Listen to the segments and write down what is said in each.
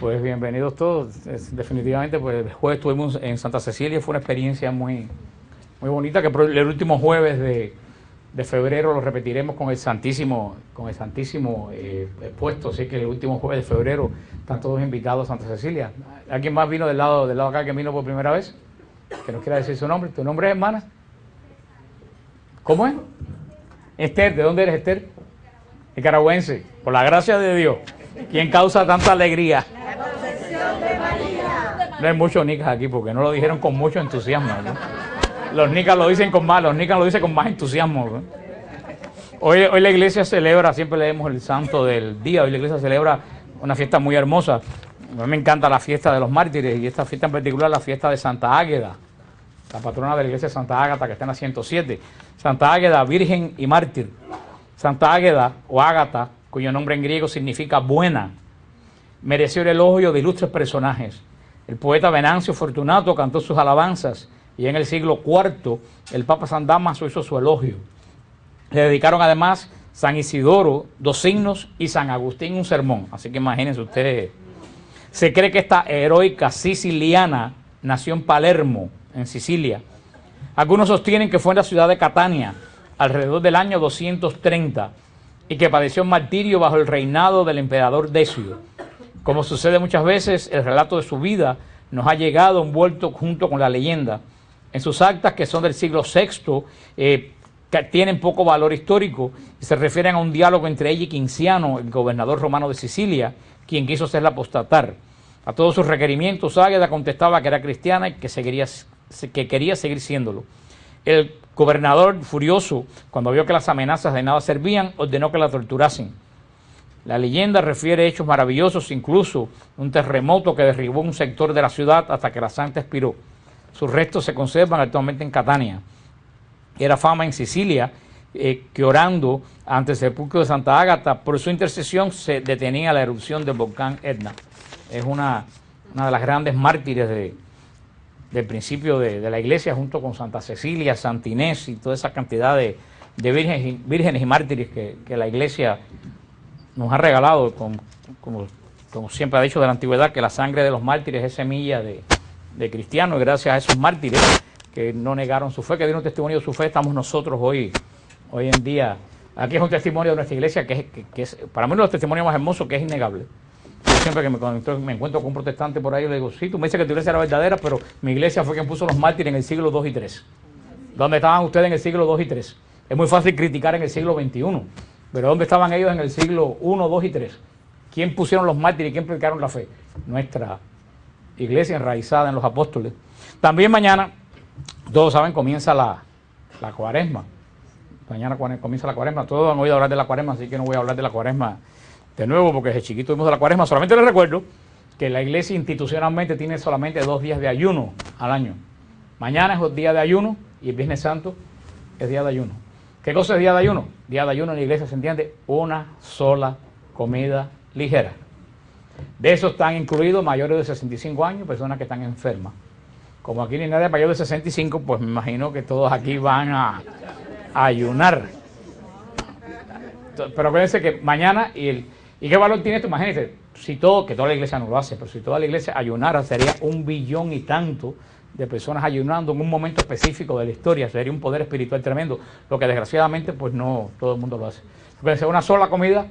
Pues bienvenidos todos. Definitivamente, pues el jueves estuvimos en Santa Cecilia, fue una experiencia muy bonita, que el último jueves de febrero lo repetiremos con el Santísimo puesto, así que el último jueves de febrero están todos invitados a Santa Cecilia. ¿Alguien más vino del lado acá que vino por primera vez? Que nos quiera decir su nombre. ¿Tu nombre es, hermana? ¿Cómo es? Esther. ¿De dónde eres, Esther? Nicaragüense. Por la gracia de Dios. ¿Quién causa tanta alegría? La Concepción de María. No hay muchos nicas aquí porque no lo dijeron con mucho entusiasmo, ¿no? Los nicas lo dicen con más, los nicas lo dicen con más entusiasmo, ¿no? Hoy la iglesia celebra, siempre leemos el santo del día, hoy la iglesia celebra una fiesta muy hermosa. A mí me encanta la fiesta de los mártires y esta fiesta en particular, la fiesta de Santa Águeda, la patrona de la iglesia Santa Ágata, que está en la 107. Santa Águeda, virgen y mártir. Santa Águeda o Ágata, cuyo nombre en griego significa buena, mereció el elogio de ilustres personajes. El poeta Venancio Fortunato cantó sus alabanzas y en el siglo IV el Papa San Dámaso hizo su elogio. Le dedicaron además San Isidoro 2 signos y San Agustín un sermón. Así que imagínense ustedes. Se cree que esta heroica siciliana nació en Palermo, en Sicilia. Algunos sostienen que fue en la ciudad de Catania, alrededor del año 230, y que padeció martirio bajo el reinado del emperador Decio. Como sucede muchas veces, el relato de su vida nos ha llegado envuelto junto con la leyenda. En sus actas, que son del siglo VI, que tienen poco valor histórico, y se refieren a un diálogo entre ella y Quinciano, el gobernador romano de Sicilia, quien quiso hacerla apostatar. A todos sus requerimientos, Águeda contestaba que era cristiana y que quería seguir siéndolo. El gobernador, furioso, cuando vio que las amenazas de nada servían, ordenó que la torturasen. La leyenda refiere hechos maravillosos, incluso un terremoto que derribó un sector de la ciudad hasta que la santa expiró. Sus restos se conservan actualmente en Catania. Era fama en Sicilia que orando ante el sepulcro de Santa Ágata, por su intercesión se detenía la erupción del volcán Etna. Es una de las grandes mártires del principio de la iglesia, junto con Santa Cecilia, Santa Inés y toda esa cantidad de vírgenes y mártires que la iglesia nos ha regalado, como siempre ha dicho de la antigüedad, que la sangre de los mártires es semilla de cristianos, y gracias a esos mártires que no negaron su fe, que dieron testimonio de su fe, estamos nosotros hoy en día. Aquí es un testimonio de nuestra iglesia que es para mí uno de los testimonios más hermosos, que es innegable. Yo siempre que me encuentro con un protestante por ahí, le digo, sí, tú me dices que tu iglesia era verdadera, pero mi iglesia fue quien puso los mártires en el siglo II y III. ¿Dónde estaban ustedes en el siglo II y III? Es muy fácil criticar en el siglo XXI, pero ¿dónde estaban ellos en el siglo I, II y III? ¿Quién pusieron los mártires y quién predicaron la fe? Nuestra iglesia enraizada en los apóstoles. También mañana, todos saben, comienza la cuaresma. Mañana comienza la cuaresma. Todos han oído hablar de la cuaresma, así que no voy a hablar de la cuaresma de nuevo, porque desde chiquito vimos de la cuaresma. Solamente les recuerdo que la iglesia institucionalmente tiene solamente 2 días de ayuno al año. Mañana es día de ayuno y el Viernes Santo es día de ayuno. ¿Qué cosa es día de ayuno? Día de ayuno en la iglesia se entiende una sola comida ligera. De eso están incluidos mayores de 65 años, personas que están enfermas. Como aquí ni nadie mayor de 65, pues me imagino que todos aquí van a ayunar. Pero acuérdense que mañana, ¿y qué valor tiene esto? Imagínense, que toda la iglesia no lo hace, pero si toda la iglesia ayunara, sería 1 billón y tanto de personas ayunando en un momento específico de la historia. Sería un poder espiritual tremendo, lo que desgraciadamente pues no todo el mundo lo hace. Acuérdense, una sola comida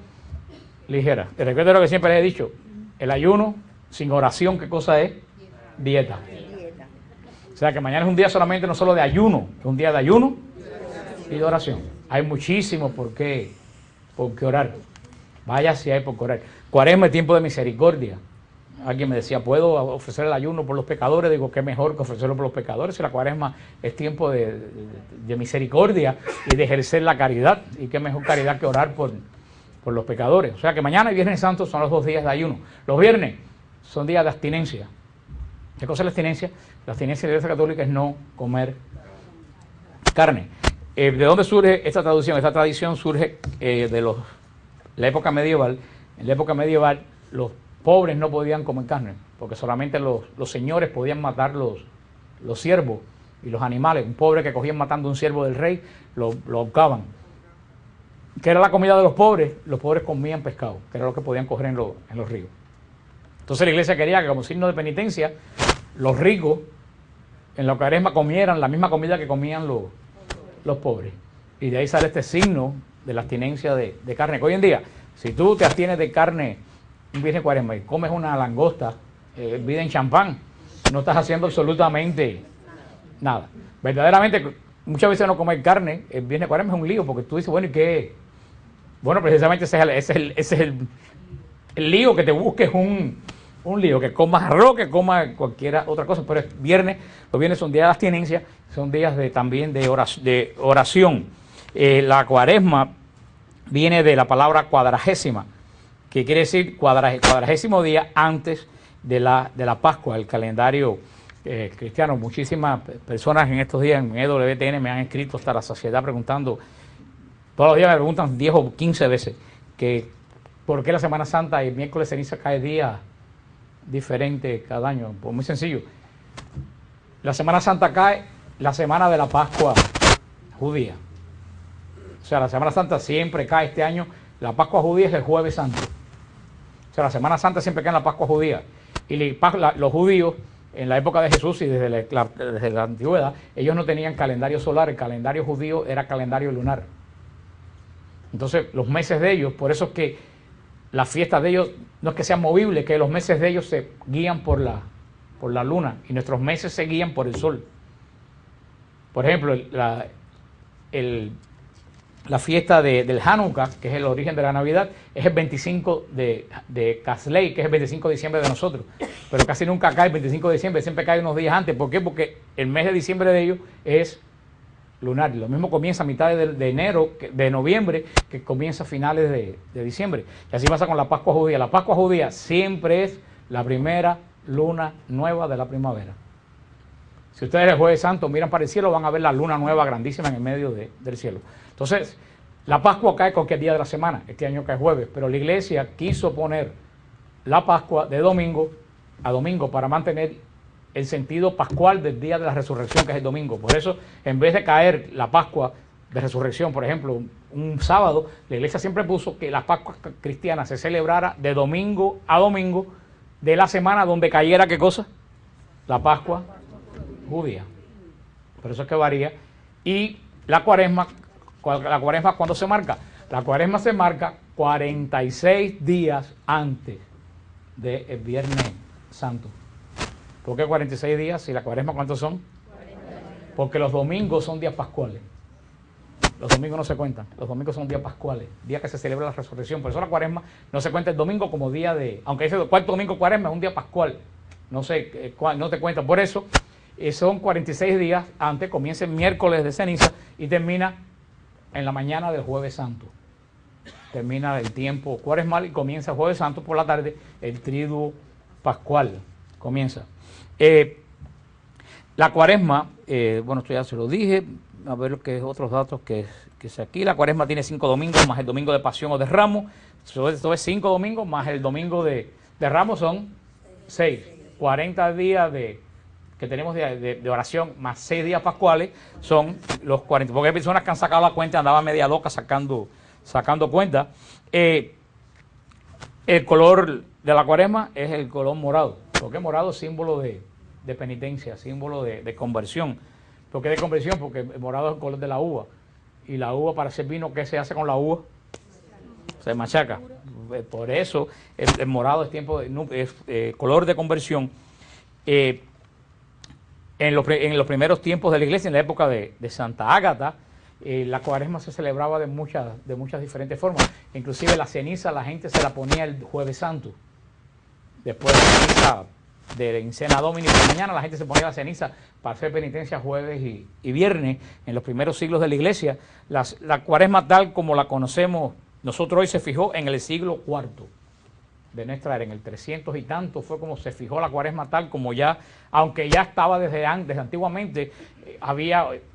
ligera. Te recuerdo lo que siempre les he dicho, el ayuno sin oración, ¿qué cosa es? Dieta. O sea que mañana es un día solamente no solo de ayuno, es un día de ayuno y de oración. Hay muchísimo por qué orar. Vaya si hay por qué orar. Cuaresma es tiempo de misericordia. Alguien me decía, ¿puedo ofrecer el ayuno por los pecadores? Digo, qué mejor que ofrecerlo por los pecadores. Si la cuaresma es tiempo de misericordia y de ejercer la caridad. Y qué mejor caridad que orar por los pecadores. O sea que mañana y Viernes Santo son los 2 días de ayuno. Los viernes son días de abstinencia. ¿Qué cosa es la abstinencia? La abstinencia de la Iglesia Católica es no comer carne. ¿De dónde surge esta tradición? Esta tradición surge de la época medieval. En la época medieval los pobres no podían comer carne, porque solamente los señores podían matar los ciervos y los animales. Un pobre que cogían matando un ciervo del rey, lo ahorcaban. ¿Qué era la comida de los pobres? Los pobres comían pescado, que era lo que podían coger en los ríos. Entonces la iglesia quería que como signo de penitencia, los ricos en la cuaresma comieran la misma comida que comían los pobres. Y de ahí sale este signo de la abstinencia de carne. Que hoy en día, si tú te abstienes de carne un viernes cuaresma y comes una langosta hervida en champán, no estás haciendo absolutamente nada. Verdaderamente, muchas veces no comer carne el viernes cuaresma es un lío, porque tú dices, bueno, ¿y qué? Bueno, precisamente ese es el lío, que te busques un lío, que comas arroz, que comas cualquier otra cosa, pero es viernes, los viernes son días de abstinencia, son días también de oración. La cuaresma viene de la palabra cuadragésima, que quiere decir cuadragésimo día antes de la Pascua, el calendario cristiano. Muchísimas personas en estos días en EWTN me han escrito hasta la saciedad preguntando, todos los días me preguntan 10 o 15 veces, que por qué la Semana Santa y el miércoles ceniza cae día diferente cada año. Pues muy sencillo, la Semana Santa cae la semana de la Pascua judía. O sea, la Semana Santa siempre cae este año, la Pascua judía es el Jueves Santo. O sea, la Semana Santa siempre cae en la Pascua judía. Y los judíos, en la época de Jesús y desde la antigüedad, ellos no tenían calendario solar, el calendario judío era calendario lunar. Entonces, los meses de ellos, por eso es que las fiestas de ellos no es que sean movibles, que los meses de ellos se guían por la luna y nuestros meses se guían por el sol. Por ejemplo, la fiesta del Hanukkah, que es el origen de la Navidad, es el 25 de Casley, que es el 25 de diciembre de nosotros. Pero casi nunca cae el 25 de diciembre, siempre cae unos días antes. ¿Por qué? Porque el mes de diciembre de ellos es lunar. Lo mismo comienza a mitad de noviembre, que comienza a finales de diciembre. Y así pasa con la Pascua judía. La Pascua judía siempre es la primera luna nueva de la primavera. Si ustedes el Jueves Santo miran para el cielo, van a ver la luna nueva grandísima en el medio del cielo. Entonces, la Pascua cae cualquier día de la semana. Este año cae jueves, pero la iglesia quiso poner la Pascua de domingo a domingo para mantener el sentido pascual del día de la resurrección, que es el domingo. Por eso, en vez de caer la Pascua de resurrección, por ejemplo, un sábado, la iglesia siempre puso que la Pascua cristiana se celebrara de domingo a domingo de la semana donde cayera, ¿qué cosa? La Pascua judía. Por eso es que varía. Y la cuaresma, ¿cuándo se marca? La cuaresma se marca 46 días antes del Viernes Santo. ¿Por qué 46 días? Si la cuaresma, ¿cuántos son? 40. Porque los domingos son días pascuales. Los domingos no se cuentan. Los domingos son días pascuales, días que se celebra la resurrección. Por eso la cuaresma no se cuenta el domingo como día de... Aunque ese cuarto domingo cuaresma es un día pascual. No sé, no te cuentan. Por eso son 46 días antes, comienza el miércoles de ceniza y termina en la mañana del Jueves Santo. Termina el tiempo cuaresmal y comienza el Jueves Santo por la tarde, el triduo pascual comienza. La cuaresma, bueno, esto ya se lo dije, a ver lo que es otros datos que es aquí. La cuaresma tiene 5 domingos más el domingo de Pasión o de Ramos. Esto es 5 domingos más el domingo de Ramos, son 6. 40 días que tenemos de oración más 6 días pascuales son los 40. Porque hay personas que han sacado la cuenta, andaban media loca sacando cuenta. El color de la cuaresma es el color morado. Porque morado es símbolo de penitencia, símbolo de conversión. ¿Por qué de conversión? Porque el morado es el color de la uva. Y la uva, para hacer vino, ¿qué se hace con la uva? Se machaca. Por eso el morado es color de conversión. En los primeros tiempos de la iglesia, en la época de Santa Ágata, la cuaresma se celebraba de muchas diferentes formas. Inclusive la ceniza la gente se la ponía el Jueves Santo. Después de la misa de Encena Domini por la mañana, la gente se ponía la ceniza para hacer penitencia jueves y viernes. En los primeros siglos de la iglesia, la cuaresma tal como la conocemos nosotros hoy se fijó en el siglo IV de nuestra era, en el 300 y tanto fue como se fijó la cuaresma tal como ya, aunque ya estaba desde antiguamente,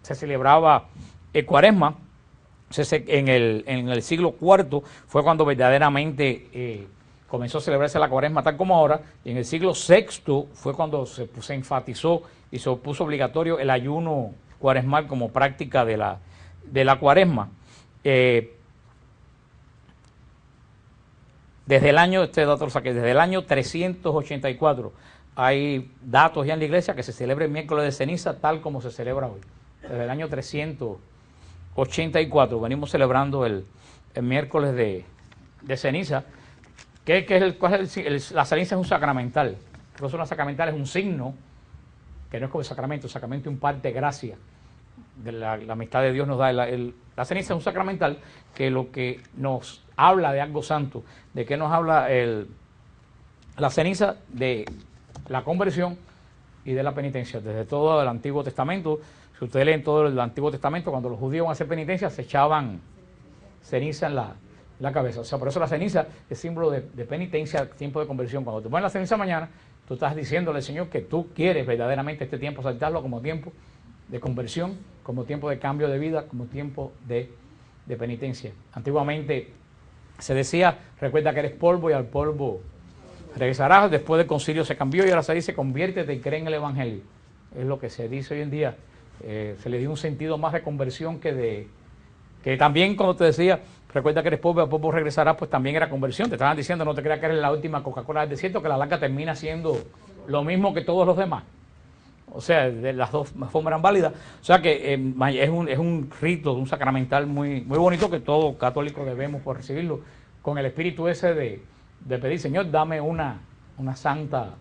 se celebraba cuaresma. En el siglo IV fue cuando verdaderamente comenzó a celebrarse la cuaresma tal como ahora, y en el siglo VI fue cuando se enfatizó y se puso obligatorio el ayuno cuaresmal como práctica de la cuaresma. Desde el año, este dato lo saqué, desde el año 384 hay datos ya en la iglesia que se celebra el miércoles de ceniza tal como se celebra hoy. Desde el año 384 venimos celebrando el miércoles de ceniza. La ceniza es un sacramental. Entonces una sacramental es un signo, que no es como el sacramento imparte gracia. De la amistad de Dios nos da. La ceniza es un sacramental que lo que nos habla de algo santo. ¿De qué nos habla la ceniza? De la conversión y de la penitencia. Desde todo el Antiguo Testamento, si ustedes leen todo el Antiguo Testamento, cuando los judíos iban a hacer penitencia, se echaban ceniza en la cabeza. O sea, por eso la ceniza es símbolo de penitencia, tiempo de conversión. Cuando te pones la ceniza mañana, tú estás diciéndole al Señor que tú quieres verdaderamente este tiempo saltarlo como tiempo de conversión, como tiempo de cambio de vida, como tiempo de penitencia. Antiguamente se decía, recuerda que eres polvo y al polvo regresarás. Después del concilio se cambió y ahora se dice, conviértete y cree en el Evangelio. Es lo que se dice hoy en día. Se le dio un sentido más de conversión que también, como te decía, recuerda que eres polvo y al polvo regresarás, pues también era conversión. Te estaban diciendo, no te creas que eres la última Coca-Cola del desierto, que la larga termina siendo lo mismo que todos los demás. O sea, de las dos formas eran válidas. O sea que es un rito, un sacramental muy bonito que todo católico debemos por recibirlo, con el espíritu ese de pedir, Señor, dame una santa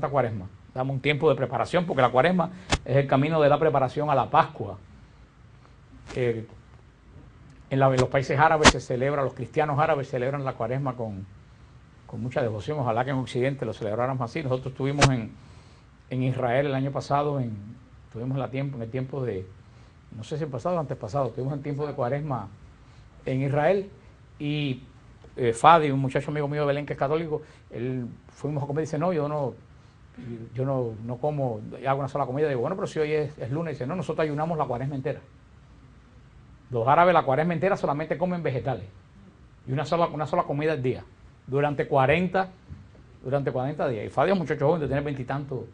cuaresma. Dame un tiempo de preparación, porque la cuaresma es el camino de la preparación a la Pascua. En los países árabes se celebra, los cristianos árabes celebran la cuaresma con mucha devoción. Ojalá que en Occidente lo celebráramos así. Nosotros estuvimos en Israel el año pasado, tuvimos en el tiempo de, no sé si el pasado o antes pasado, tuvimos el tiempo de cuaresma en Israel, y Fadi, un muchacho amigo mío de Belén que es católico, fuimos a comer y dice, no, yo no como, hago una sola comida. Digo, bueno, pero si hoy es lunes, dice, no, nosotros ayunamos la cuaresma entera. Los árabes la cuaresma entera solamente comen vegetales y una sola comida al día durante 40 días. Y Fadi es un muchacho joven de tener veintitantos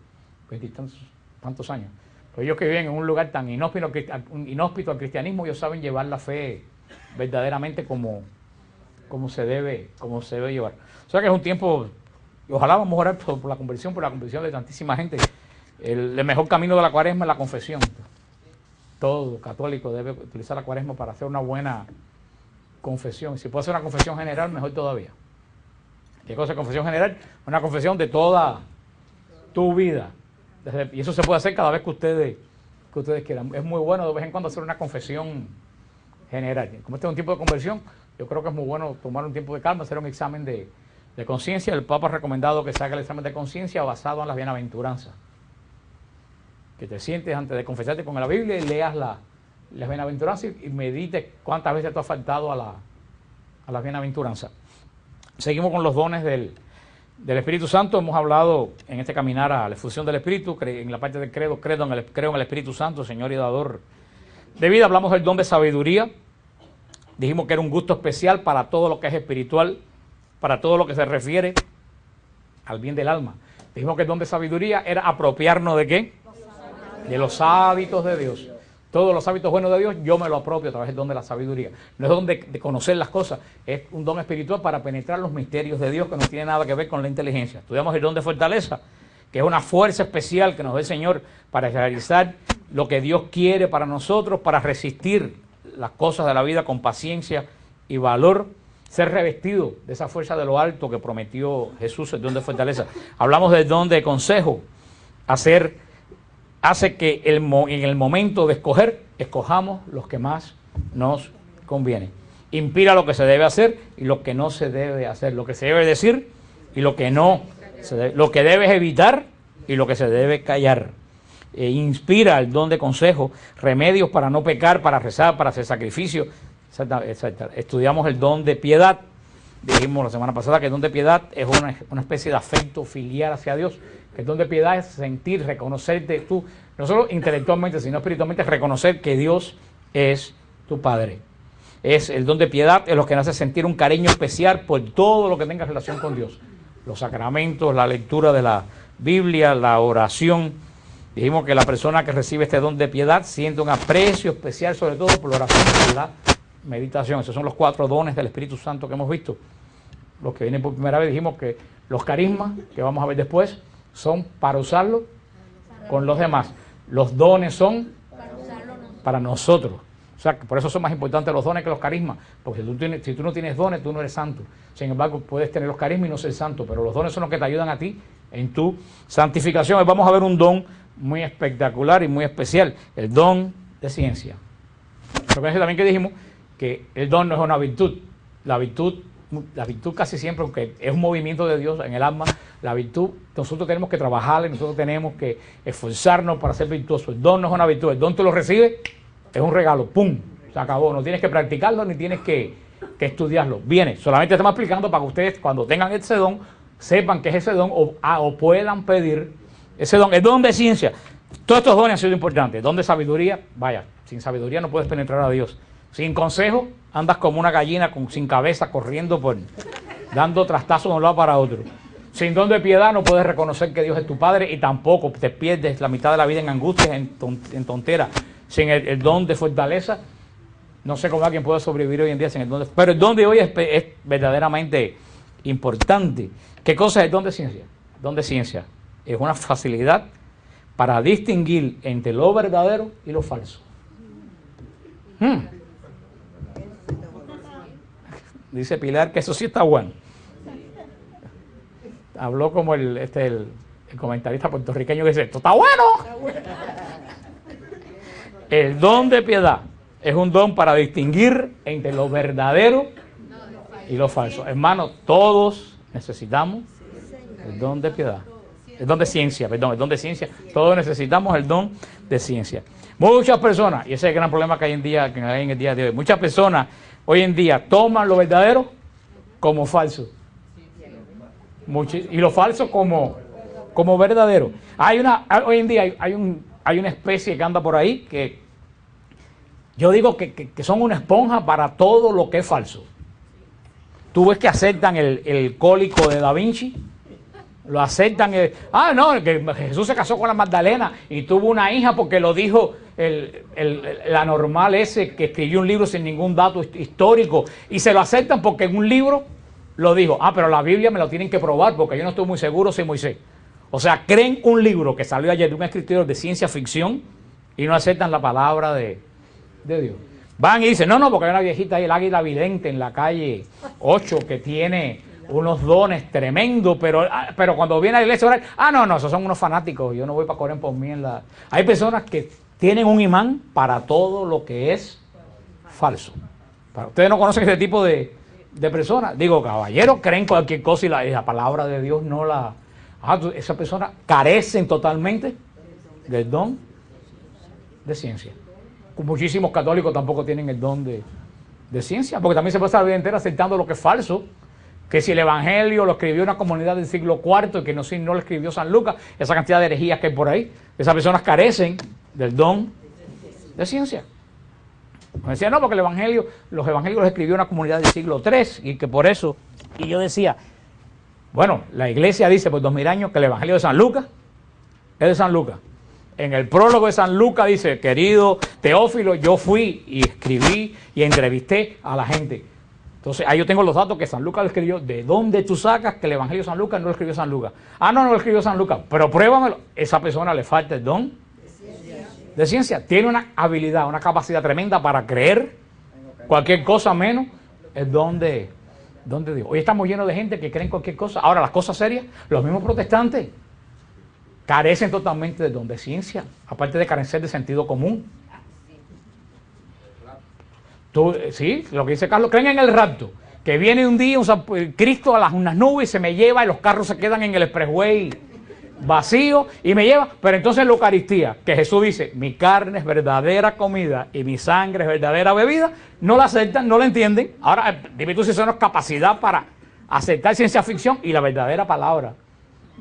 años. Pero ellos que viven en un lugar tan inhóspito al cristianismo, ellos saben llevar la fe verdaderamente como se debe llevar. O sea que es un tiempo, ojalá vamos a orar por la conversión de tantísima gente. El mejor camino de la cuaresma es la confesión. Todo católico debe utilizar la cuaresma para hacer una buena confesión. Si puede hacer una confesión general, mejor todavía. ¿Qué cosa es confesión general? Una confesión de toda tu vida. Y eso se puede hacer cada vez que ustedes quieran. Es muy bueno de vez en cuando hacer una confesión general. Como este es un tiempo de conversión, yo creo que es muy bueno tomar un tiempo de calma, hacer un examen de conciencia. El Papa ha recomendado que se haga el examen de conciencia basado en las bienaventuranzas. Que te sientes antes de confesarte con la Biblia y leas las bienaventuranzas y medites cuántas veces tú has faltado a las bienaventuranzas. Seguimos con los dones del Espíritu Santo. Hemos hablado en este caminar a la efusión del Espíritu, en la parte del credo, creo en el Espíritu Santo, Señor y dador de vida. Hablamos del don de sabiduría. Dijimos que era un gusto especial para todo lo que es espiritual, para todo lo que se refiere al bien del alma. Dijimos que el don de sabiduría era apropiarnos ¿de qué? De los hábitos de Dios. Todos los hábitos buenos de Dios yo me lo apropio a través del don de la sabiduría. No es don de conocer las cosas, es un don espiritual para penetrar los misterios de Dios que no tiene nada que ver con la inteligencia. Estudiamos el don de fortaleza, que es una fuerza especial que nos da el Señor para realizar lo que Dios quiere para nosotros, para resistir las cosas de la vida con paciencia y valor, ser revestido de esa fuerza de lo alto que prometió Jesús, el don de fortaleza. Hablamos del don de consejo, hace que en el momento de escoger, escojamos los que más nos conviene. Inspira lo que se debe hacer y lo que no se debe hacer, lo que se debe decir y lo que no se debe, lo que debes evitar y lo que se debe callar. Inspira el don de consejo, remedios para no pecar, para rezar, para hacer sacrificio, etc. Estudiamos el don de piedad. Dijimos la semana pasada que el don de piedad es una especie de afecto filial hacia Dios. Que el don de piedad es sentir, reconocerte tú, no solo intelectualmente, sino espiritualmente, reconocer que Dios es tu Padre. El don de piedad es lo que nos hace sentir un cariño especial por todo lo que tenga relación con Dios. Los sacramentos, la lectura de la Biblia, la oración. Dijimos que la persona que recibe este don de piedad siente un aprecio especial, sobre todo por la oración y la meditación. Esos son los 4 dones del Espíritu Santo que hemos visto. los que vienen por primera vez, dijimos que los carismas, que vamos a ver después, son para usarlo con los demás. Los dones son para nosotros. O sea, por eso son más importantes los dones que los carismas, porque si tú no tienes dones, tú no eres santo. Sin embargo, puedes tener los carismas y no ser santo, pero los dones son los que te ayudan a ti en tu santificación. Hoy vamos a ver un don muy espectacular y muy especial, el don de ciencia. Recuerden también que dijimos que el don no es una virtud. La virtud casi siempre, aunque es un movimiento de Dios en el alma, la virtud nosotros tenemos que trabajarla y nosotros tenemos que esforzarnos para ser virtuosos. El don no es una virtud, el don tú lo recibes, es un regalo, ¡pum!, se acabó. No tienes que practicarlo ni tienes que estudiarlo. Viene, solamente estamos explicando para que ustedes cuando tengan ese don, sepan que es ese don o puedan pedir ese don. El don de ciencia, todos estos dones han sido importantes. El don de sabiduría, vaya, sin sabiduría no puedes penetrar a Dios. Sin consejo, andas como una gallina sin cabeza, corriendo dando trastazos de un lado para otro. Sin don de piedad no puedes reconocer que Dios es tu Padre y tampoco te pierdes la mitad de la vida en angustias, en tonteras. Sin el don de fortaleza, no sé cómo alguien puede sobrevivir hoy en día sin el don de... Pero el don de hoy es verdaderamente importante. ¿Qué cosa es el don de ciencia? El don de ciencia es una facilidad para distinguir entre lo verdadero y lo falso. Dice Pilar que eso sí está bueno. Habló como el comentarista puertorriqueño que dice, esto está bueno. El don de piedad es un don para distinguir entre lo verdadero y lo falso. Hermanos, todos necesitamos el don de piedad. El don de ciencia, perdón, el don de ciencia. Todos necesitamos el don de ciencia. Muchas personas, y ese es el gran problema que hay en el día de hoy, muchas personas hoy en día toman lo verdadero como falso. Y lo falso como verdadero. Hoy en día hay una especie que anda por ahí que yo digo que son una esponja para todo lo que es falso. Tú ves que aceptan el cólico de Da Vinci, lo aceptan, que Jesús se casó con la Magdalena y tuvo una hija porque lo dijo el anormal ese que escribió un libro sin ningún dato histórico, y se lo aceptan porque en un libro lo dijo. Pero la Biblia me lo tienen que probar porque yo no estoy muy seguro si Moisés. O sea, creen un libro que salió ayer de un escritor de ciencia ficción y no aceptan la palabra de Dios. Van y dicen, no, porque hay una viejita ahí, el águila vidente en la calle 8 que tiene unos dones tremendos, pero cuando viene a la iglesia, no, esos son unos fanáticos, yo no voy para correr por mí en la... Hay personas que tienen un imán para todo lo que es falso. Ustedes no conocen ese tipo de personas. Digo, caballeros, creen cualquier cosa y la palabra de Dios no la... Esas personas carecen totalmente del don de ciencia. Muchísimos católicos tampoco tienen el don de ciencia, porque también se puede estar la vida entera aceptando lo que es falso, que si el Evangelio lo escribió una comunidad del siglo IV y que no lo escribió San Lucas, esa cantidad de herejías que hay por ahí, esas personas carecen del don de ciencia. Me decía, porque los evangelios los escribió una comunidad del siglo III y que por eso, y yo decía, bueno, la iglesia dice por 2000 años que el Evangelio de San Lucas es de San Lucas. En el prólogo de San Lucas dice, querido Teófilo, yo fui y escribí y entrevisté a la gente. Entonces, ahí yo tengo los datos que San Lucas lo escribió. ¿De dónde tú sacas que el Evangelio de San Lucas no lo escribió San Lucas? No lo escribió San Lucas, pero pruébamelo. Esa persona le falta el don de ciencia. Tiene una habilidad, una capacidad tremenda para creer cualquier cosa menos el don de Dios. Hoy estamos llenos de gente que creen cualquier cosa. Ahora, las cosas serias, los mismos protestantes carecen totalmente del don de ciencia, aparte de carecer de sentido común. Sí, lo que dice Carlos, creen en el rapto, que viene un día Cristo a unas nubes y se me lleva y los carros se quedan en el expressway vacío y me lleva, pero entonces en la Eucaristía, que Jesús dice, mi carne es verdadera comida y mi sangre es verdadera bebida, no la aceptan, no la entienden. Ahora, dime tú si eso no es capacidad para aceptar ciencia ficción y la verdadera palabra.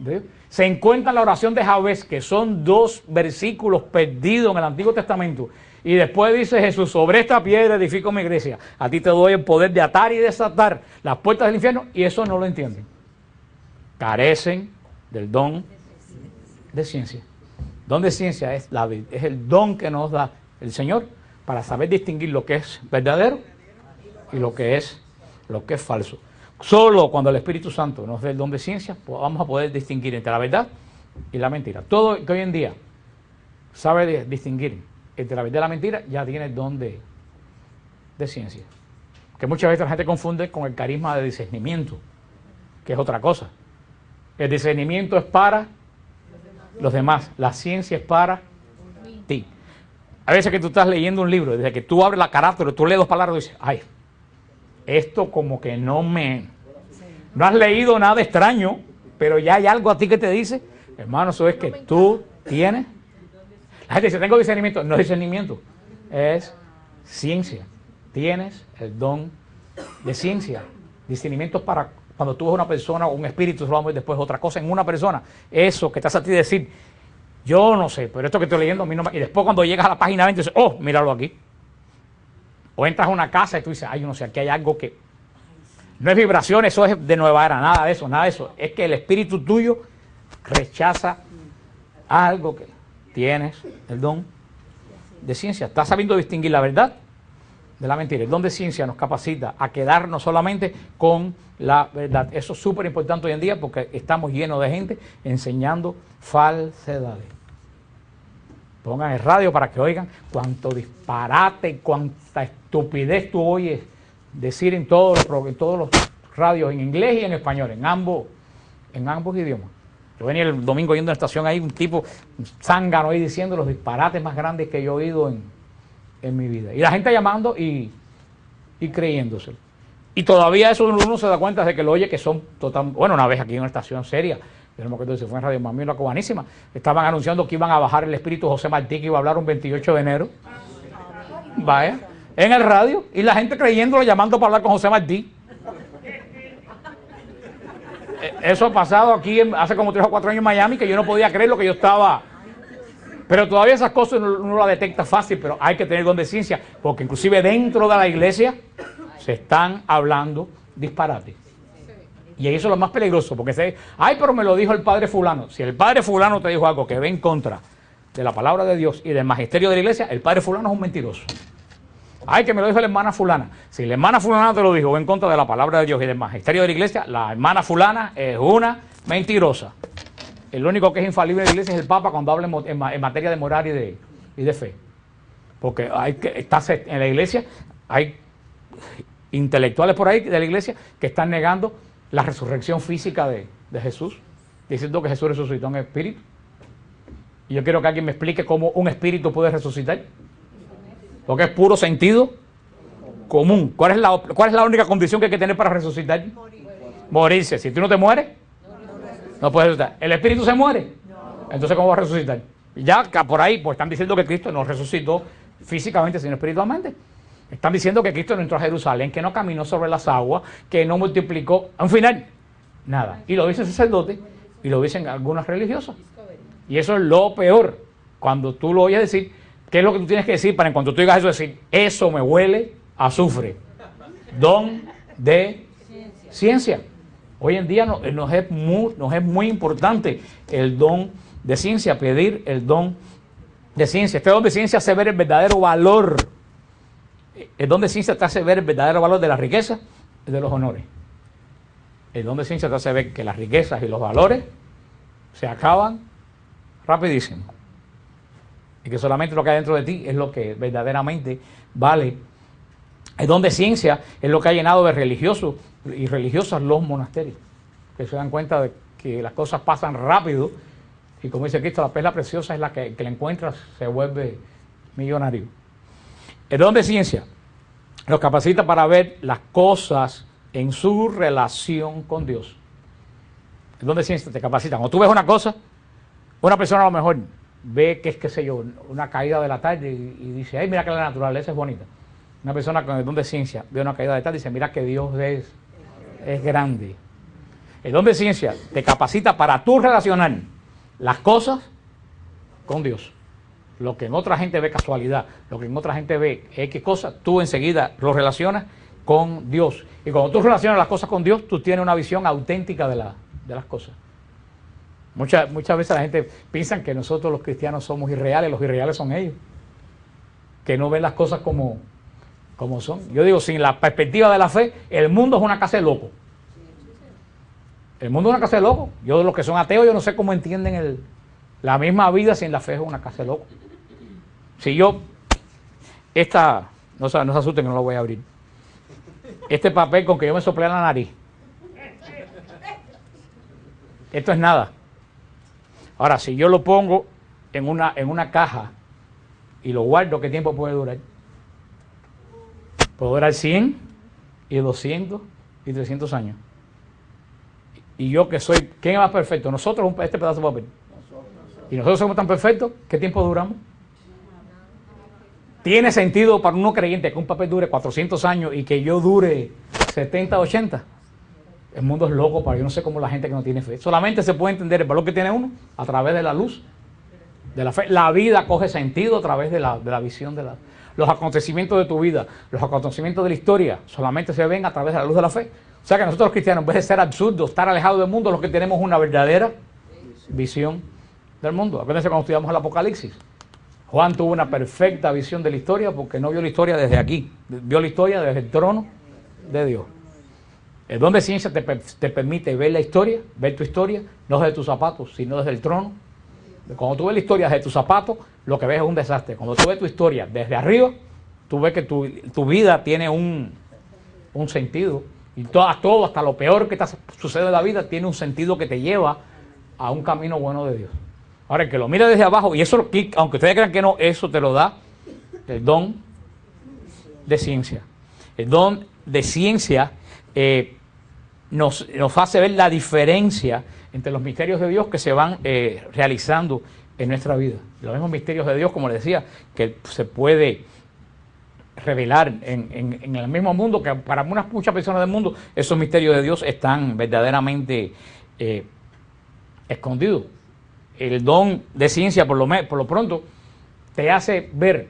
¿Sí? Se encuentra en la oración de Jabez, que son 2 versículos perdidos en el Antiguo Testamento. Y después dice Jesús, sobre esta piedra edifico mi iglesia. A ti te doy el poder de atar y desatar las puertas del infierno. Y eso no lo entienden. Carecen del don de ciencia. Don de ciencia es el don que nos da el Señor para saber distinguir lo que es verdadero y lo que es falso. Solo cuando el Espíritu Santo nos dé el don de ciencia, pues vamos a poder distinguir entre la verdad y la mentira. Todo que hoy en día sabe distinguir entre la verdad y la mentira, ya tiene el don de ciencia. Que muchas veces la gente confunde con el carisma de discernimiento, que es otra cosa. El discernimiento es para los demás, la ciencia es para ti. A veces que tú estás leyendo un libro, desde que tú abres la carátula, tú lees 2 palabras y dices, ay, esto como que no has leído nada extraño, pero ya hay algo a ti que te dice, hermano, eso es que tú tienes. La gente dice, tengo discernimiento. No es discernimiento, es ciencia. Tienes el don de ciencia. Discernimiento es para cuando tú ves una persona o un espíritu, eso lo vamos a ver después, otra cosa en una persona. Eso que te hace a ti decir, yo no sé, pero esto que estoy leyendo a mí no me... Y después cuando llegas a la página 20 dices, oh, míralo aquí. O entras a una casa y tú dices, ay, yo no sé, aquí hay algo que... No es vibración, eso es de nueva era, nada de eso, nada de eso. Es que el espíritu tuyo rechaza algo que tienes, el don de ciencia. Estás sabiendo distinguir la verdad de la mentira. El don de ciencia nos capacita a quedarnos solamente con la verdad. Eso es súper importante hoy en día porque estamos llenos de gente enseñando falsedades. Pongan el radio para que oigan cuánto disparate, cuánta estupidez tú oyes decir en todos los radios, en inglés y en español, en ambos idiomas. Yo venía el domingo yendo a la estación ahí, un tipo zángano ahí diciendo los disparates más grandes que yo he oído en mi vida. Y la gente llamando y creyéndoselo. Y todavía eso uno se da cuenta de que lo oye que son total. Bueno, una vez aquí en una estación seria, yo no me acuerdo si fue en Radio Mami, una cubanísima, estaban anunciando que iban a bajar el espíritu José Martí, que iba a hablar un 28 de enero. Vaya, en el radio, y la gente creyéndolo, llamando para hablar con José Martí. Eso ha pasado aquí hace como 3 o 4 años en Miami, que yo no podía creer lo que yo estaba. Pero todavía esas cosas uno las detecta fácil, pero hay que tener don de ciencia, porque inclusive dentro de la iglesia se están hablando disparates. Y eso es lo más peligroso, porque ay, pero me lo dijo el padre fulano. Si el padre fulano te dijo algo que ve en contra de la palabra de Dios y del magisterio de la iglesia, el padre fulano es un mentiroso. Ay, que me lo dijo la hermana fulana. Si la hermana fulana te lo dijo en contra de la palabra de Dios y del magisterio de la iglesia, la hermana fulana es una mentirosa. El único que es infalible en la iglesia es el Papa cuando habla en materia de moral y de fe. Porque en la iglesia hay intelectuales por ahí de la iglesia que están negando la resurrección física de Jesús, diciendo que Jesús resucitó en espíritu. Y yo quiero que alguien me explique cómo un espíritu puede resucitar. Porque es puro sentido común. ¿Cuál es la única condición que hay que tener para resucitar? Morirse. Si tú no te mueres, no puedes resucitar. ¿El espíritu se muere? Entonces, ¿cómo va a resucitar? Y ya por ahí pues están diciendo que Cristo no resucitó físicamente, sino espiritualmente. Están diciendo que Cristo no entró a Jerusalén, que no caminó sobre las aguas, que no multiplicó. Al final, nada. Y lo dicen sacerdotes y lo dicen algunas religiosas. Y eso es lo peor. Cuando tú lo oyes decir, ¿qué es lo que tú tienes que decir para en cuanto tú digas eso? Decir, eso me huele a azufre. Don de ciencia. Hoy en día nos es muy importante el don de ciencia, pedir el don de ciencia. Este don de ciencia hace ver el verdadero valor. El don de ciencia te hace ver el verdadero valor de la riqueza y de los honores. El don de ciencia te hace ver que las riquezas y los valores se acaban rapidísimo. Y que solamente lo que hay dentro de ti es lo que verdaderamente vale. El don de ciencia es lo que ha llenado de religiosos y religiosas los monasterios, que se dan cuenta de que las cosas pasan rápido y como dice Cristo, la perla preciosa es la que la encuentras, se vuelve millonario. El don de ciencia nos capacita para ver las cosas en su relación con Dios. El don de ciencia te capacita. Cuando tú ves una cosa, una persona a lo mejor ve que es, qué sé yo, una caída de la tarde y dice, ay, mira que la naturaleza es bonita. Una persona con el don de ciencia ve una caída de tarde y dice, mira que Dios es grande. El don de ciencia te capacita para tú relacionar las cosas con Dios. Lo que en otra gente ve casualidad, lo que en otra gente ve X cosas, tú enseguida lo relacionas con Dios. Y cuando tú relacionas las cosas con Dios, tú tienes una visión auténtica de las cosas. Muchas veces la gente piensa que nosotros los cristianos somos irreales, los irreales son ellos, que no ven las cosas como son. Yo digo, sin la perspectiva de la fe, el mundo es una casa de locos. El mundo es una casa de locos. Yo, los que son ateos, yo no sé cómo entienden la misma vida sin la fe es una casa de locos. Si yo, no se asusten que no lo voy a abrir. Este papel con que yo me soplé la nariz. Esto es nada. Ahora, si yo lo pongo en una caja y lo guardo, ¿qué tiempo puede durar? Puede durar 100 y 200 y 300 años. Y yo que soy, ¿quién es más perfecto? Nosotros, este pedazo de papel. Y nosotros somos tan perfectos, ¿qué tiempo duramos? ¿Tiene sentido para uno creyente que un papel dure 400 años y que yo dure 70, 80? El mundo es loco, para yo no sé cómo la gente que no tiene fe. Solamente se puede entender el valor que tiene uno a través de la luz, de la fe. La vida coge sentido a través de la visión de los acontecimientos de tu vida, los acontecimientos de la historia, solamente se ven a través de la luz de la fe. O sea que nosotros los cristianos, en vez de ser absurdos, estar alejados del mundo, los que tenemos una verdadera visión del mundo. Acuérdense cuando estudiamos el Apocalipsis. Juan tuvo una perfecta visión de la historia porque no vio la historia desde aquí, vio la historia desde el trono de Dios. El don de ciencia te permite ver la historia, ver tu historia, no desde tus zapatos, sino desde el trono. Cuando tú ves la historia desde tus zapatos, lo que ves es un desastre. Cuando tú ves tu historia desde arriba, tú ves que tu vida tiene un sentido. Y todo, hasta lo peor que te sucede en la vida, tiene un sentido que te lleva a un camino bueno de Dios. Ahora, el que lo mira desde abajo, y eso, aunque ustedes crean que no, eso te lo da el don de ciencia. El don de ciencia nos hace ver la diferencia entre los misterios de Dios que se van realizando en nuestra vida. Los mismos misterios de Dios, como les decía, que se puede revelar en el mismo mundo, que para muchas personas del mundo, esos misterios de Dios están verdaderamente escondidos. El don de ciencia, por lo pronto, te hace ver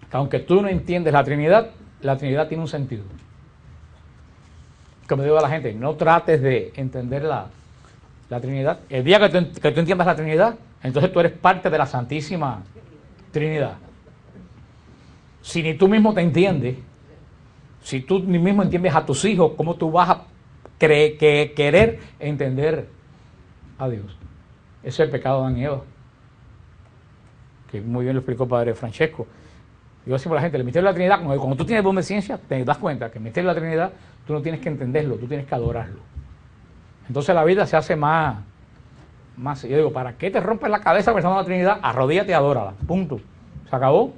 que aunque tú no entiendes la Trinidad tiene un sentido. Como digo a la gente, no trates de entender la Trinidad. El día que tú entiendas la Trinidad, entonces tú eres parte de la Santísima Trinidad. Si ni tú mismo te entiendes, si tú ni mismo entiendes a tus hijos, ¿cómo tú vas a querer entender a Dios? Ese es el pecado de Adán y Eva, que muy bien lo explicó el Padre Francesco. Yo siempre a la gente, el misterio de la Trinidad, cuando tú tienes don de ciencia, te das cuenta que el misterio de la Trinidad, tú no tienes que entenderlo, tú tienes que adorarlo. Entonces la vida se hace más. Yo digo, ¿para qué te rompes la cabeza pensando en la Trinidad? Arrodíllate y adórala, punto. Se acabó.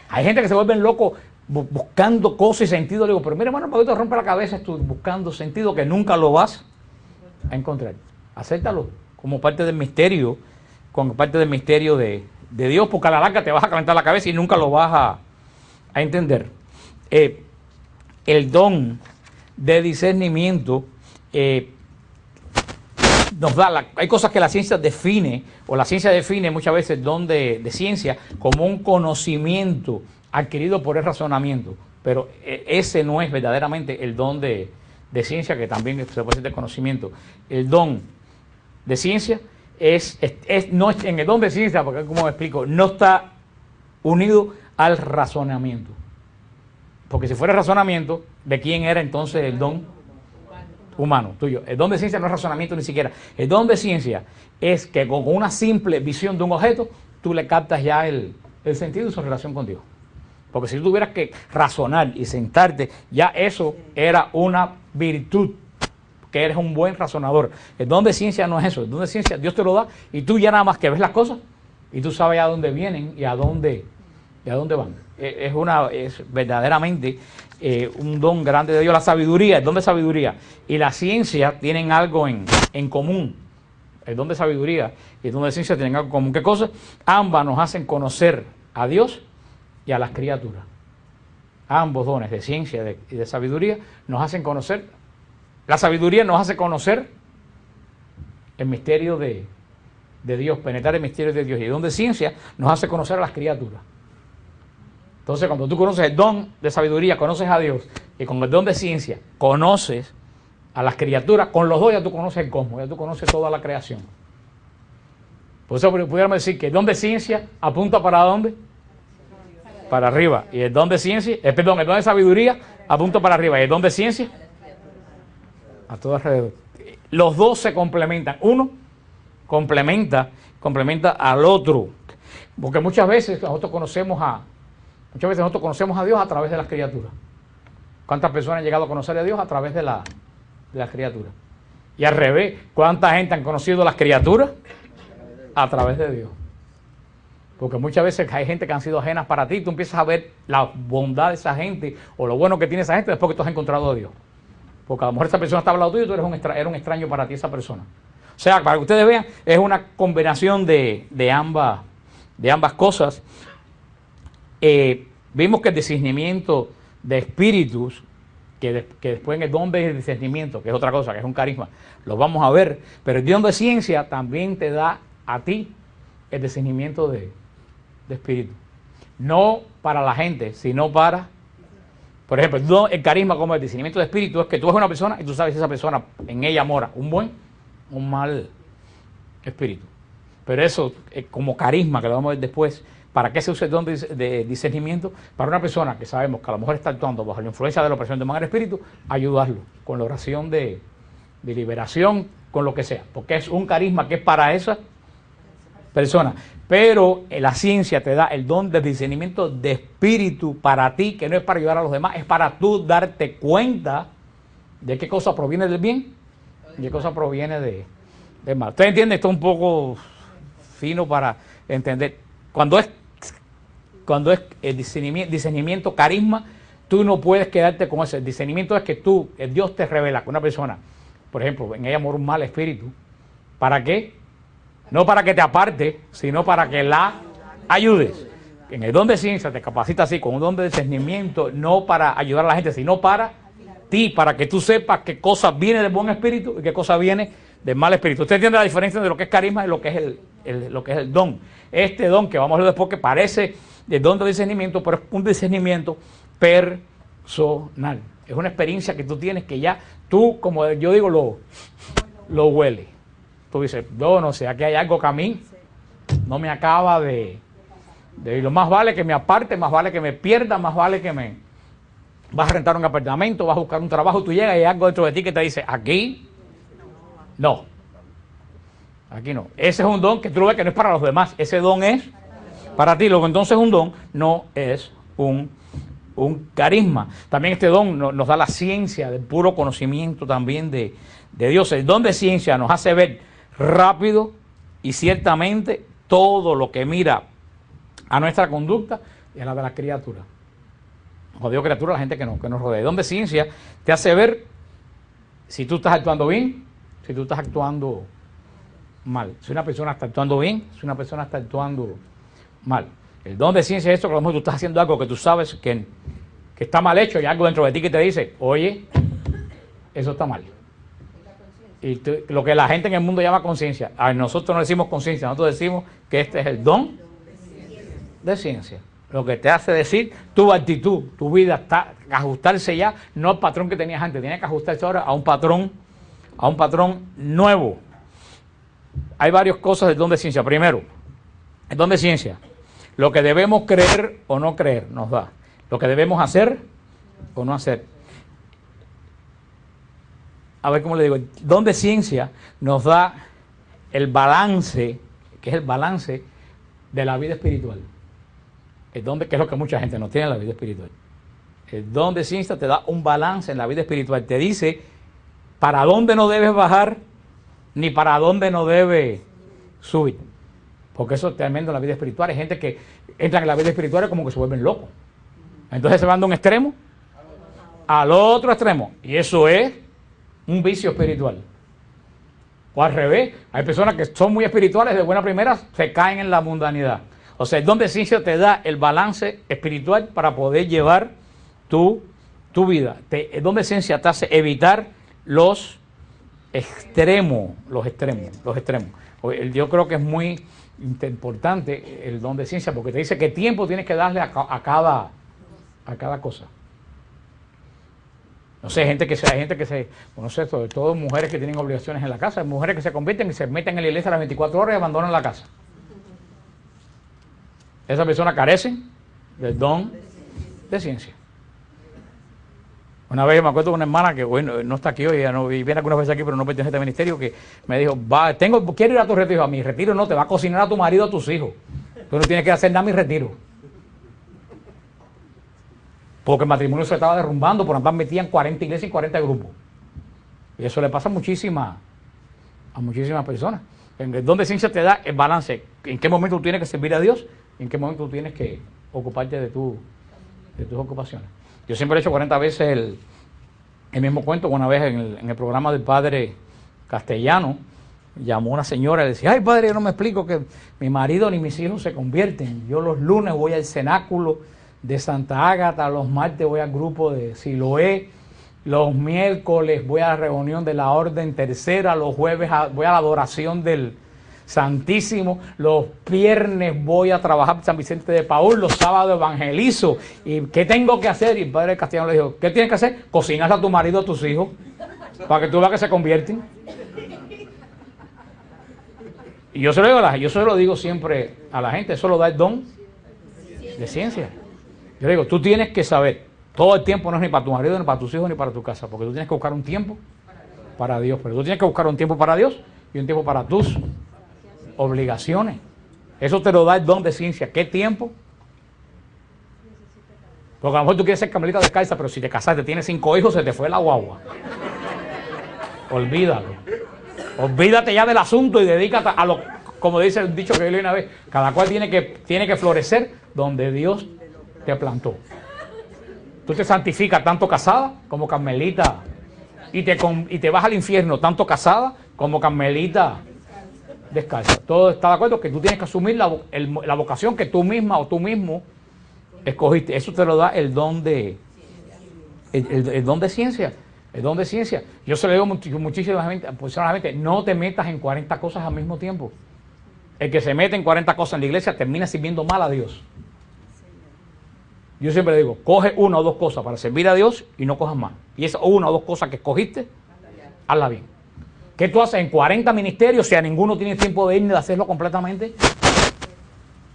Hay gente que se vuelve loco buscando cosas y sentido. Le digo, pero mira, hermano, ¿para qué te rompes la cabeza buscando sentido que nunca lo vas a encontrar? Acéptalo como parte del misterio, de Dios, porque a la larga te vas a calentar la cabeza y nunca lo vas a entender. El don de discernimiento nos da, hay cosas que la ciencia define, o la ciencia define muchas veces el don de ciencia como un conocimiento adquirido por el razonamiento, pero ese no es verdaderamente el don de ciencia, que también se puede decir de conocimiento. El don de ciencia no es en el don de ciencia, porque como me explico, no está unido al razonamiento. Porque si fuera razonamiento, ¿de quién era entonces el don? Humano, tuyo. El don de ciencia no es razonamiento ni siquiera. El don de ciencia es que con una simple visión de un objeto, tú le captas ya el sentido y su relación con Dios. Porque si tú tuvieras que razonar y sentarte, ya eso era una virtud, que eres un buen razonador. El don de ciencia no es eso. El don de ciencia Dios te lo da y tú ya nada más que ves las cosas y tú sabes a dónde vienen y a dónde van. Es verdaderamente un don grande de Dios. La sabiduría, el don de sabiduría y la ciencia tienen algo en común. El don de sabiduría y el don de ciencia tienen algo en común. ¿Qué cosa? Ambas nos hacen conocer a Dios y a las criaturas. Ambos dones de ciencia y de sabiduría nos hacen conocer. La sabiduría nos hace conocer el misterio de Dios, penetrar el misterio de Dios. Y el don de ciencia nos hace conocer a las criaturas. Entonces, cuando tú conoces el don de sabiduría, conoces a Dios, y con el don de ciencia conoces a las criaturas, con los dos ya tú conoces el cosmos, ya tú conoces toda la creación. Por eso pudiéramos decir que el don de ciencia apunta ¿para dónde? Para arriba. Y el don de ciencia, el don de sabiduría apunta para arriba. Y el don de ciencia a todo alrededor. los dos se complementan. Uno complementa al otro. Porque muchas veces nosotros conocemos a Dios a través de las criaturas. ¿Cuántas personas han llegado a conocer a Dios a través de las criaturas? Y al revés, ¿cuánta gente han conocido a las criaturas? A través de Dios. Porque muchas veces hay gente que han sido ajenas para ti, tú empiezas a ver la bondad de esa gente o lo bueno que tiene esa gente después que tú has encontrado a Dios. Porque a lo mejor esa persona estaba al lado tuyo y tú eres un extraño para ti esa persona. O sea, para que ustedes vean, es una combinación de ambas cosas. Vimos que el discernimiento de espíritus, que después en el don de discernimiento, que es otra cosa, que es un carisma, lo vamos a ver, pero el don de ciencia también te da a ti el discernimiento de espíritu. No para la gente, sino para, por ejemplo, el carisma como el discernimiento de espíritu es que tú ves una persona y tú sabes si esa persona en ella mora un buen o un mal espíritu. Pero eso, como carisma, que lo vamos a ver después, ¿para qué se usa el don de discernimiento? Para una persona que sabemos que a lo mejor está actuando bajo la influencia de la opresión de mal espíritu, ayudarlo con la oración de liberación, con lo que sea, porque es un carisma que es para esa persona. Pero la ciencia te da el don de discernimiento de espíritu para ti, que no es para ayudar a los demás, es para tú darte cuenta de qué cosa proviene del bien y qué cosa proviene del mal. ¿Usted entiende? Esto es un poco fino para entender. Cuando es el discernimiento, carisma, tú no puedes quedarte con eso. El discernimiento es que Dios te revela que una persona, por ejemplo, en ella mora un mal espíritu. ¿Para qué? No para que te aparte, sino para que la ayudes. En el don de ciencia te capacita así, con un don de discernimiento, no para ayudar a la gente, sino para ti, para que tú sepas qué cosa viene del buen espíritu y qué cosa viene del mal espíritu. ¿Usted entiende la diferencia de lo que es carisma y lo que es lo que es el don? Este don que vamos a ver después, que parece el don de discernimiento, pero es un discernimiento personal. Es una experiencia que tú tienes que ya tú, como yo digo, lo hueles. Tú dices, yo no sé, aquí hay algo que a mí no me acaba de ir. Lo más vale que me aparte, más vale que me pierda, más vale que me... Vas a rentar un apartamento, vas a buscar un trabajo, tú llegas y hay algo dentro de ti que te dice, aquí no. Aquí no. Ese es un don que tú lo ves que no es para los demás. Ese don es para ti. Luego entonces un don no es un carisma. También este don nos da la ciencia del puro conocimiento también de Dios. El don de ciencia nos hace ver rápido y ciertamente todo lo que mira a nuestra conducta y a la de las criaturas. Cuando digo criatura, la gente que nos rodea. El don de ciencia te hace ver si tú estás actuando bien, si tú estás actuando mal. Si una persona está actuando bien, si una persona está actuando mal. El don de ciencia es esto, que a lo mejor tú estás haciendo algo que tú sabes que está mal hecho y algo dentro de ti que te dice, oye, eso está mal. Y lo que la gente en el mundo llama conciencia, a nosotros no decimos conciencia, nosotros decimos que este es el don de ciencia. Lo que te hace decir tu actitud, tu vida está ajustarse ya, no al patrón que tenías antes, tienes que ajustarse ahora a un patrón nuevo. Hay varias cosas del don de ciencia. Primero, el don de ciencia, lo que debemos creer o no creer nos da, lo que debemos hacer o no hacer. A ver cómo le digo, el don de ciencia nos da el balance, que es el balance de la vida espiritual. El don que es lo que mucha gente no tiene en la vida espiritual. El don de ciencia te da un balance en la vida espiritual. Te dice para dónde no debes bajar ni para dónde no debes subir. Porque eso es tremendo en la vida espiritual. Hay gente que entra en la vida espiritual y como que se vuelven locos. Entonces se van de un extremo al otro extremo. Y eso es un vicio espiritual. O al revés, hay personas que son muy espirituales, de buena primera se caen en la mundanidad. O sea, el don de ciencia te da el balance espiritual para poder llevar tu vida. El don de ciencia te hace evitar los extremos. Yo creo que es muy importante el don de ciencia porque te dice qué tiempo tienes que darle a cada cosa. No sé, hay gente que se, no sé, sobre todo mujeres que tienen obligaciones en la casa, mujeres que se convierten y se meten en la iglesia a las 24 horas y abandonan la casa. Esas personas carecen del don de ciencia. Una vez me acuerdo de una hermana que, bueno, no está aquí hoy, ella no, y viene algunas veces aquí, pero no pertenece a este ministerio, que me dijo, quiero ir a tu retiro. Dijo, a mi retiro no, te va a cocinar a tu marido, a tus hijos. Tú no tienes que hacer nada a mi retiro. Porque el matrimonio se estaba derrumbando, por andar metida en 40 iglesias y 40 grupos. Y eso le pasa a muchísimas personas. El don de ciencia te da el balance. En qué momento tú tienes que servir a Dios, y en qué momento tú tienes que ocuparte de tus ocupaciones. Yo siempre he hecho 40 veces el mismo cuento. Una vez en el programa del padre Castellano, llamó una señora y le decía, ay padre, yo no me explico que mi marido ni mis hijos se convierten. Yo los lunes voy al cenáculo de Santa Ágata, los martes voy al grupo de Siloé, los miércoles voy a la reunión de la Orden Tercera, los jueves voy a la adoración del Santísimo, los viernes voy a trabajar en San Vicente de Paúl, los sábados evangelizo. ¿Y qué tengo que hacer? Y el padre Castellano le dijo, ¿qué tienes que hacer? Cocinarle a tu marido, a tus hijos, para que tú veas que se convierten. Y yo se lo digo siempre a la gente, eso lo da el don de ciencia. Yo le digo, tú tienes que saber, todo el tiempo no es ni para tu marido, ni para tus hijos, ni para tu casa, porque tú tienes que buscar un tiempo para Dios, pero tú tienes que buscar un tiempo para Dios y un tiempo para tus obligaciones. Eso te lo da el don de ciencia. ¿Qué tiempo? Porque a lo mejor tú quieres ser Carmelita descalza, pero si te casaste, tienes 5 hijos, se te fue la guagua. Olvídalo. Olvídate ya del asunto y dedícate a lo, como dice el dicho que yo leí una vez, cada cual tiene que florecer donde Dios te plantó. Tú te santificas tanto casada como Carmelita y te vas al infierno tanto casada como Carmelita descalza. Todo está de acuerdo que tú tienes que asumir la vocación que tú misma o tú mismo escogiste. Eso te lo da el don de ciencia. El don de ciencia. Yo se lo digo muchísima gente, personalmente, no te metas en 40 cosas al mismo tiempo. El que se mete en 40 cosas en la iglesia termina sirviendo mal a Dios. Yo siempre digo, coge 1 o 2 cosas para servir a Dios y no cojas más. Y esas 1 o 2 cosas que escogiste, hazla bien. ¿Qué tú haces en 40 ministerios si a ninguno tiene tiempo de ir ni de hacerlo completamente?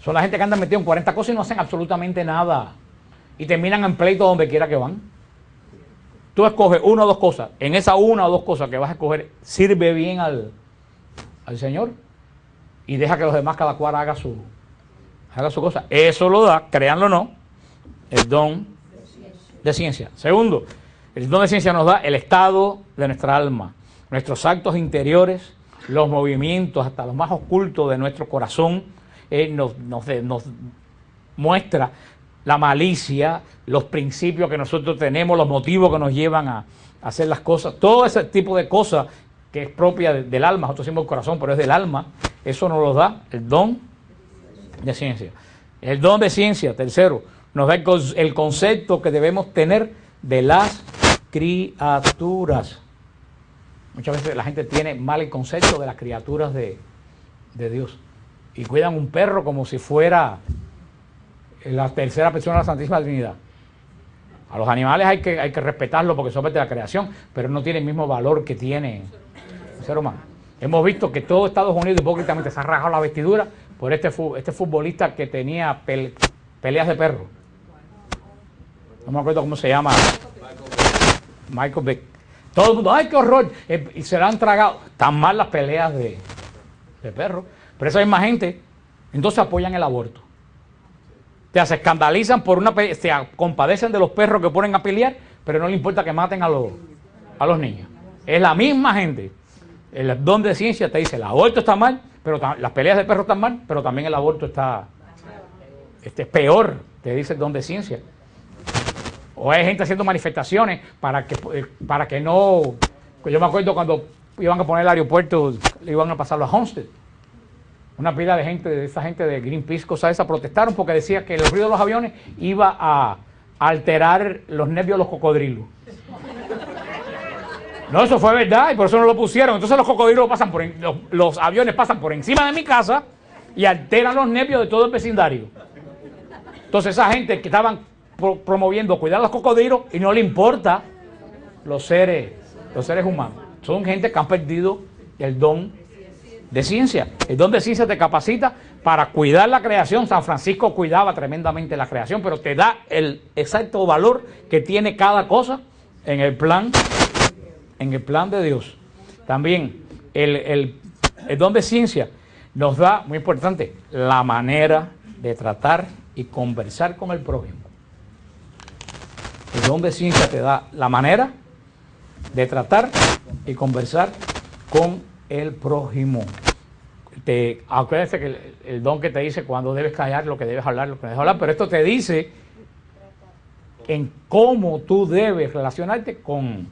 Son la gente que anda metido en 40 cosas y no hacen absolutamente nada. Y terminan en pleito donde quiera que van. Tú escoges 1 o 2 cosas. En esas 1 o 2 cosas que vas a escoger, sirve bien al Señor. Y deja que los demás cada cual haga su cosa. Eso lo da, créanlo o no, el don de ciencia. Segundo, el don de ciencia nos da el estado de nuestra alma, nuestros actos interiores, los movimientos, hasta los más ocultos de nuestro corazón. Nos muestra la malicia, los principios que nosotros tenemos, los motivos que nos llevan a hacer las cosas, todo ese tipo de cosas que es propia del alma. Nosotros decimos el corazón, pero es del alma. Eso nos lo da el don de ciencia. El don de ciencia, tercero, nos da el concepto que debemos tener de las criaturas. Muchas veces la gente tiene mal el concepto de las criaturas de Dios. Y cuidan un perro como si fuera la tercera persona de la Santísima Trinidad. A los animales hay que respetarlos porque son parte de la creación, pero no tiene el mismo valor que tiene el ser humano. Hemos visto que todo Estados Unidos hipócritamente se ha rajado la vestidura por este futbolista que tenía peleas de perro. No me acuerdo cómo se llama. Michael Vick. Todo el mundo, ¡ay, qué horror! Y se la han tragado. Tan mal las peleas de perros. Pero esa misma gente, entonces apoyan el aborto. Se escandalizan por se compadecen de los perros que ponen a pelear, pero no le importa que maten a los niños. Es la misma gente. El don de ciencia te dice, el aborto está mal, pero las peleas de perros están mal, pero también el aborto está es peor, te dice el don de ciencia. O hay gente haciendo manifestaciones para que no... Yo me acuerdo cuando iban a poner el aeropuerto, le iban a pasarlo a Homestead. Una pila de gente, de esa gente de Greenpeace, cosas esas, protestaron porque decía que el ruido de los aviones iba a alterar los nervios de los cocodrilos. No, eso fue verdad y por eso no lo pusieron. Entonces los cocodrilos los aviones pasan por encima de mi casa y alteran los nervios de todo el vecindario. Entonces esa gente que estaban promoviendo cuidar a los cocodrilos y no le importa los seres humanos. Son gente que han perdido el don de ciencia. El don de ciencia te capacita para cuidar la creación. San Francisco cuidaba tremendamente la creación, pero te da el exacto valor que tiene cada cosa en el plan de Dios. También el don de ciencia nos da, muy importante, la manera de tratar y conversar con el prójimo. El don de ciencia te da la manera de tratar y conversar con el prójimo. Acuérdense que el don que te dice cuando debes callar, lo que debes hablar, lo que debes hablar, pero esto te dice en cómo tú debes relacionarte con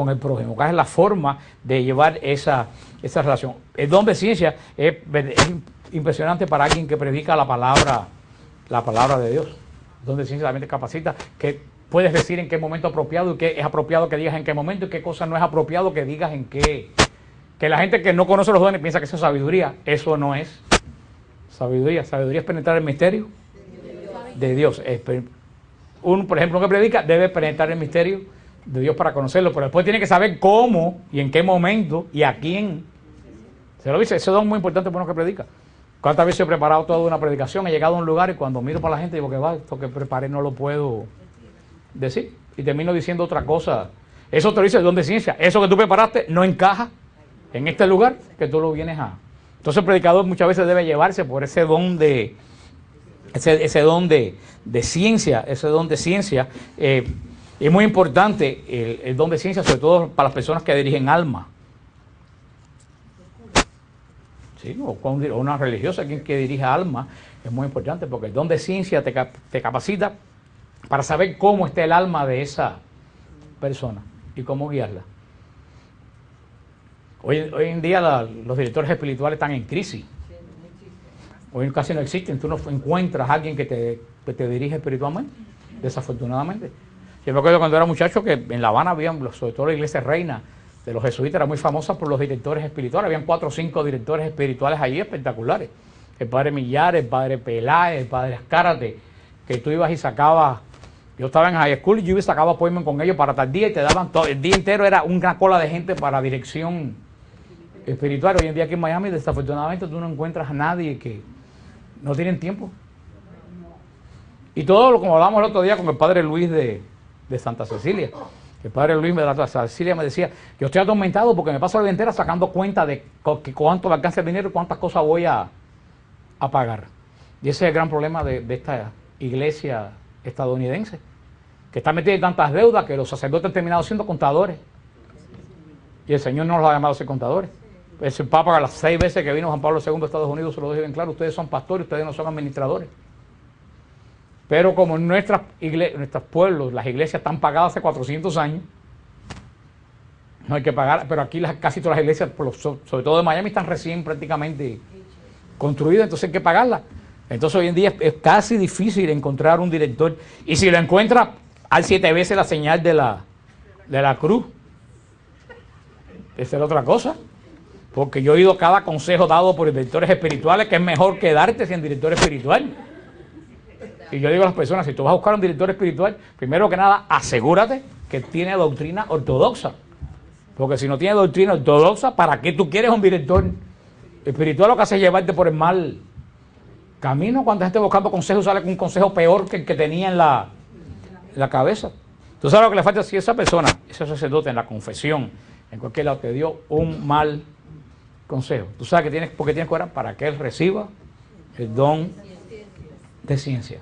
el prójimo, cuál es la forma de llevar esa relación. El don de ciencia es impresionante para alguien que predica la palabra de Dios. El don de ciencia también te capacita, que puedes decir en qué momento apropiado y qué es apropiado que digas en qué momento y qué cosa no es apropiado que digas en qué. Que la gente que no conoce los dones piensa que eso es sabiduría. Eso no es sabiduría. Sabiduría es penetrar el misterio de Dios. Por ejemplo, que predica debe penetrar el misterio de Dios para conocerlo, pero después tiene que saber cómo y en qué momento y a quién. Se lo dice, ese don es muy importante para uno que predica. ¿Cuántas veces he preparado toda una predicación? He llegado a un lugar y cuando miro para la gente digo que va, esto que preparé no lo puedo decir. Y termino diciendo otra cosa. Eso te lo dice el don de ciencia. Eso que tú preparaste no encaja en este lugar que tú lo vienes a. Entonces el predicador muchas veces debe llevarse por ese don de ciencia, ese don de ciencia. Es muy importante el don de ciencia, sobre todo para las personas que dirigen alma. Sí, o una religiosa, quien que dirige alma, es muy importante porque el don de ciencia te capacita para saber cómo está el alma de esa persona y cómo guiarla. Hoy en día los directores espirituales están en crisis. Hoy casi no existen. Tú no encuentras a alguien que te dirige espiritualmente, desafortunadamente. Yo me acuerdo cuando era muchacho que en La Habana había, sobre todo la iglesia reina de los jesuitas, era muy famosa por los directores espirituales. Habían 4 o 5 directores espirituales allí espectaculares. El padre Millares, el padre Peláez, el padre Azcárate, que tú ibas y sacabas. Yo estaba en high school y yo iba y sacaba appointment con ellos para tal día y te daban todo. El día entero era una cola de gente para dirección espiritual. Hoy en día aquí en Miami, desafortunadamente, tú no encuentras a nadie que no tienen tiempo. Y todo, como hablábamos el otro día con el padre Luis de Santa Cecilia. El padre Luis de Santa Cecilia me decía, yo estoy atormentado porque me paso la vida entera sacando cuenta de cuánto me alcanza el dinero y cuántas cosas voy a pagar. Y ese es el gran problema de esta iglesia estadounidense, que está metida en tantas deudas que los sacerdotes han terminado siendo contadores. Y el Señor no los ha llamado a ser contadores. El Papa, a las 6 veces que vino Juan Pablo II de Estados Unidos, se lo dijo bien claro: ustedes son pastores, ustedes no son administradores. Pero como en nuestros pueblos las iglesias están pagadas hace 400 años, no hay que pagar, pero aquí casi todas las iglesias, sobre todo de Miami, están recién prácticamente construidas, entonces hay que pagarlas. Entonces hoy en día es casi difícil encontrar un director, y si lo encuentra, hay 7 veces la señal de la cruz. Esa es otra cosa, porque yo he oído cada consejo dado por directores espirituales que es mejor quedarte sin director espiritual. Y yo digo a las personas, si tú vas a buscar un director espiritual, primero que nada, asegúrate que tiene doctrina ortodoxa. Porque si no tiene doctrina ortodoxa, ¿para qué tú quieres un director espiritual? Lo que hace es llevarte por el mal camino. Cuando gente buscando consejos, sale con un consejo peor que el que tenía en la cabeza. ¿Tú sabes lo que le falta? Si esa persona, ese sacerdote en la confesión, en cualquier lado, te dio un mal consejo, tú sabes que por qué tienes que orar, para que él reciba el don de ciencia.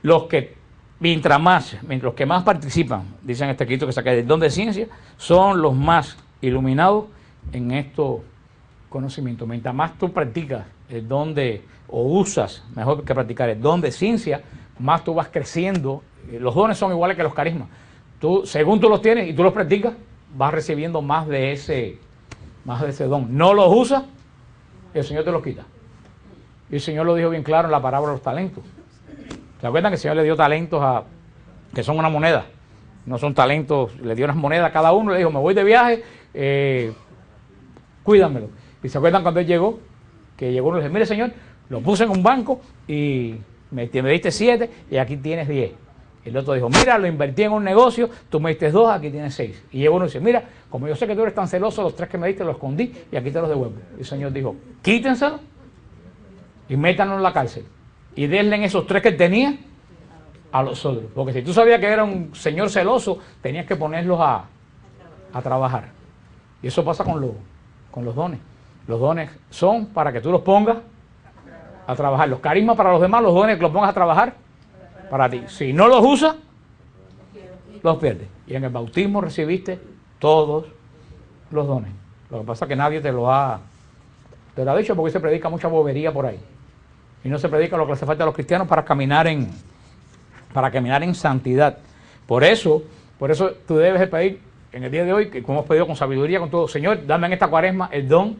Los que más participan, dicen este escrito que saca del don de ciencia, son los más iluminados en estos conocimientos. Mientras más tú practicas el don o usas, mejor que practicar el don de ciencia, más tú vas creciendo. Los dones son iguales que los carismas. Según tú los tienes y tú los practicas, vas recibiendo más de ese don. No los usas, el Señor te los quita. Y el Señor lo dijo bien claro en la parábola de los talentos. ¿Se acuerdan que el Señor le dio talentos que son una moneda? No son talentos, le dio unas monedas a cada uno, le dijo, me voy de viaje, cuídamelo. Y se acuerdan cuando él llegó, que llegó uno y le dijo, mire Señor, lo puse en un banco y me diste 7 y aquí tienes 10. El otro dijo, mira, lo invertí en un negocio, tú me diste 2, aquí tienes 6. Y llegó uno y dice, mira, como yo sé que tú eres tan celoso, los 3 que me diste los escondí y aquí te los devuelvo. Y el Señor dijo, quítenselo y métanlo en la cárcel. y denle esos 3 que él tenía a los otros. Porque si tú sabías que era un señor celoso, tenías que ponerlos a trabajar. Y eso pasa con los dones. Los dones son para que tú los pongas a trabajar. Los carismas para los demás, los dones que los pongas a trabajar para ti. Si no los usas, los pierdes. Y en el bautismo recibiste todos los dones. Lo que pasa es que nadie te lo ha dicho, porque se predica mucha bobería por ahí. Y no se predica lo que hace falta a los cristianos para caminar en santidad. Por eso tú debes de pedir en el día de hoy, que como hemos pedido con sabiduría, con todo, Señor, dame en esta cuaresma el don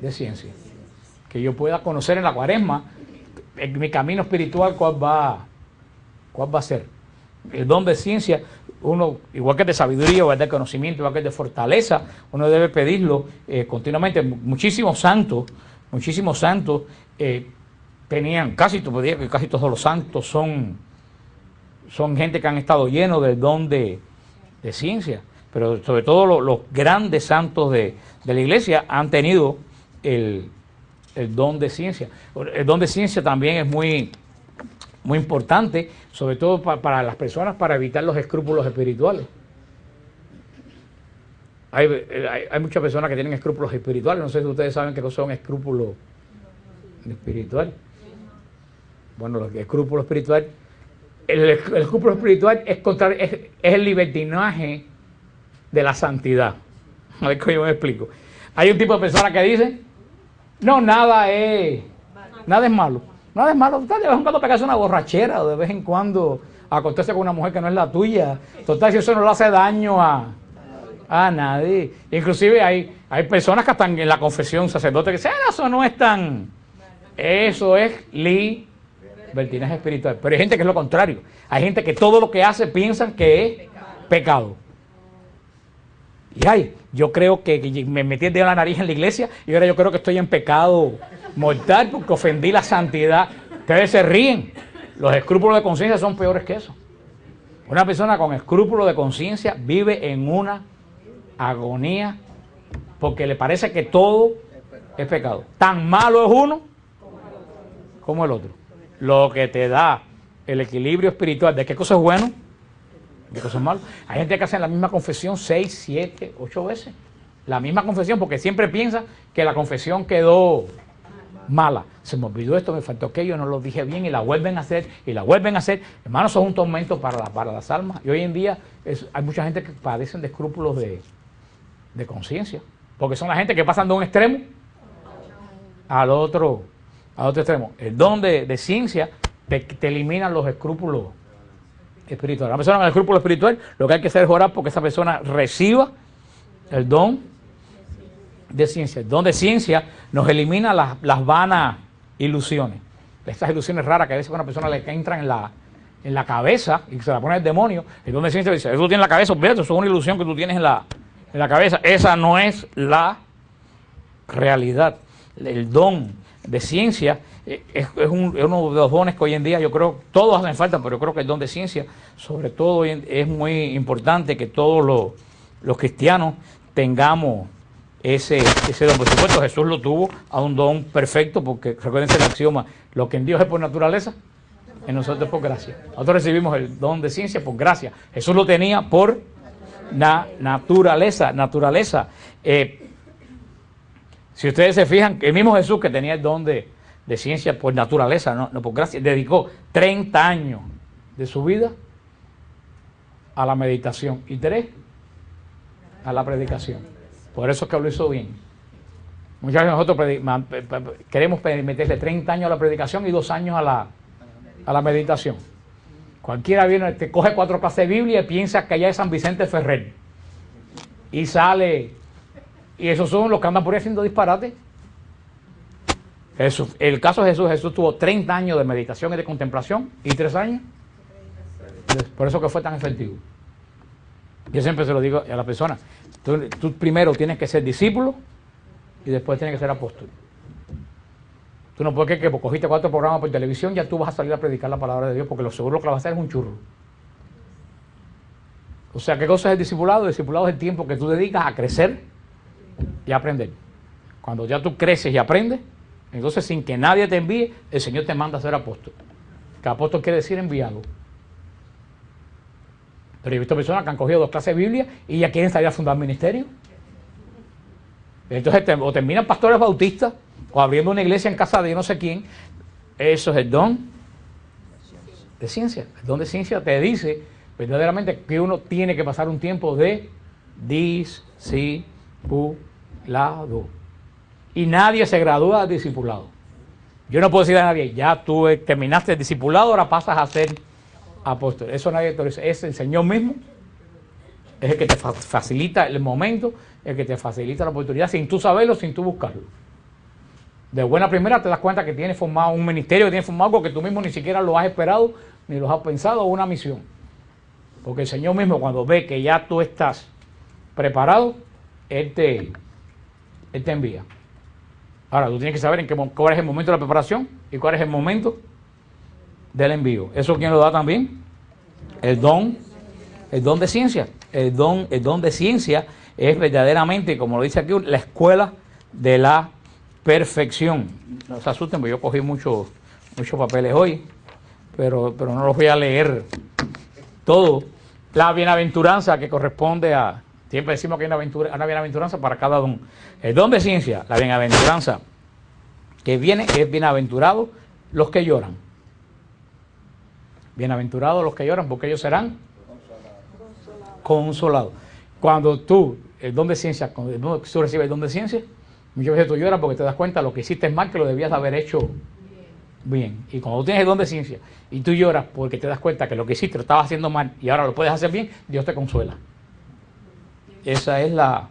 de ciencia. Que yo pueda conocer en la cuaresma, en mi camino espiritual, cuál va a ser. El don de ciencia, uno, igual que de sabiduría, igual de conocimiento, igual que de fortaleza, uno debe pedirlo continuamente. Muchísimos santos tenían, casi todos los santos son gente que han estado llenos del don de ciencia, pero sobre todo los grandes santos de la iglesia han tenido el don de ciencia. El don de ciencia también es muy importante, sobre todo para las personas, para evitar los escrúpulos espirituales. Hay muchas personas que tienen escrúpulos espirituales. No sé si ustedes saben qué son escrúpulos espirituales. Bueno, el escrúpulo espiritual, el escrúpulo espiritual es el libertinaje de la santidad. A ver cómo yo me explico. Hay un tipo de personas que dicen, no, nada es malo. Nada es malo. De vez en cuando pegarse una borrachera, o de vez en cuando acostarse con una mujer que no es la tuya. Total, si eso no le hace daño a nadie. Inclusive hay personas que están en la confesión, sacerdotes, que dicen, eso no es tan... Eso es libertinaje espiritual. Pero hay gente que es lo contrario. Hay gente que todo lo que hace piensan que es pecado. Y yo creo que me metí el dedo en la nariz en la iglesia y ahora yo creo que estoy en pecado mortal porque ofendí la santidad. Ustedes se ríen. Los escrúpulos de conciencia son peores que eso. Una persona con escrúpulos de conciencia vive en una agonía porque le parece que todo es pecado. Tan malo es uno como el otro. Lo que te da el equilibrio espiritual de qué cosa es bueno, de qué cosa es malo. Hay gente que hace la misma confesión 6, 7, 8 veces. La misma confesión porque siempre piensa que la confesión quedó mala. Se me olvidó esto, me faltó aquello, no lo dije bien y la vuelven a hacer y la vuelven a hacer. Hermanos, son un tormento para las almas. Y hoy en día hay mucha gente que padecen de escrúpulos de conciencia. Porque son la gente que pasan de un extremo al otro extremo. El don de ciencia te elimina los escrúpulos espirituales. La persona con el escrúpulo espiritual, lo que hay que hacer es orar porque esa persona reciba el don de ciencia. El don de ciencia nos elimina las vanas ilusiones. Estas ilusiones raras que a veces a una persona le entran en la cabeza y se la pone el demonio. El don de ciencia dice, eso tú tienes en la cabeza, olvídate, eso es una ilusión que tú tienes en la cabeza. Esa no es la realidad. El don de ciencia es uno de los dones que hoy en día yo creo, todos hacen falta, pero yo creo que el don de ciencia, sobre todo, es muy importante que todos los cristianos tengamos ese don. Por supuesto, Jesús lo tuvo a un don perfecto, porque recuérdense el axioma, lo que en Dios es por naturaleza, en nosotros es por gracia. Nosotros recibimos el don de ciencia por gracia. Jesús lo tenía por naturaleza. Si ustedes se fijan, el mismo Jesús que tenía el don de ciencia por naturaleza, no por gracia, dedicó 30 años de su vida a la meditación y 3 a la predicación. Por eso es que lo hizo bien. Muchas veces nosotros queremos meterle 30 años a la predicación y 2 años a la meditación. Cualquiera viene, te coge 4 clases de Biblia y piensa que allá es San Vicente Ferrer. Y sale... Y esos son los que andan por ahí haciendo disparate. El caso de Jesús tuvo 30 años de meditación y de contemplación y 3 años. Por eso que fue tan efectivo. Yo siempre se lo digo a la persona. Tú primero tienes que ser discípulo y después tienes que ser apóstol. Tú no puedes creer que cogiste 4 programas por televisión ya tú vas a salir a predicar la palabra de Dios porque lo seguro que vas a hacer es un churro. O sea, ¿qué cosa es el discipulado? El discipulado es el tiempo que tú dedicas a crecer y aprender. Cuando ya tú creces y aprendes, Entonces, sin que nadie te envíe, el Señor te manda a ser apóstol. Que apóstol quiere decir enviado. Pero he visto personas que han cogido 2 clases de Biblia y ya quieren salir a fundar ministerio. Entonces, o terminan pastores bautistas o abriendo una iglesia en casa de yo no sé quién. Eso es el don de ciencia. El don de ciencia te dice verdaderamente que uno tiene que pasar un tiempo de discipulado. Y nadie se gradúa de discipulado. Yo no puedo decir a nadie, ya tú terminaste el discipulado, ahora pasas a ser apóstol. Eso nadie te lo dice. Es el Señor mismo. Es el que te facilita el momento, el que te facilita la oportunidad, sin tú saberlo, sin tú buscarlo. De buena primera te das cuenta que tienes formado un ministerio, que tienes formado algo que tú mismo ni siquiera lo has esperado, ni lo has pensado, una misión. Porque el Señor mismo, cuando ve que ya tú estás preparado, Él te envía. Ahora, tú tienes que saber cuál es el momento de la preparación y cuál es el momento del envío. ¿Eso quién lo da también? El don de ciencia. El don de ciencia es verdaderamente, como lo dice aquí, la escuela de la perfección. No se asusten, porque yo cogí muchos papeles hoy, pero no los voy a leer todo. La bienaventuranza que corresponde a... Siempre decimos que hay una bienaventuranza para cada don. El don de ciencia, la bienaventuranza que viene, es bienaventurado los que lloran. Bienaventurados los que lloran, porque ellos serán consolados. Cuando tú, el don de ciencia, cuando tú recibes el don de ciencia, muchas veces tú lloras porque te das cuenta de lo que hiciste mal, que lo debías haber hecho bien. Y cuando tú tienes el don de ciencia y tú lloras porque te das cuenta que lo que hiciste lo estabas haciendo mal y ahora lo puedes hacer bien, Dios te consuela. Esa es la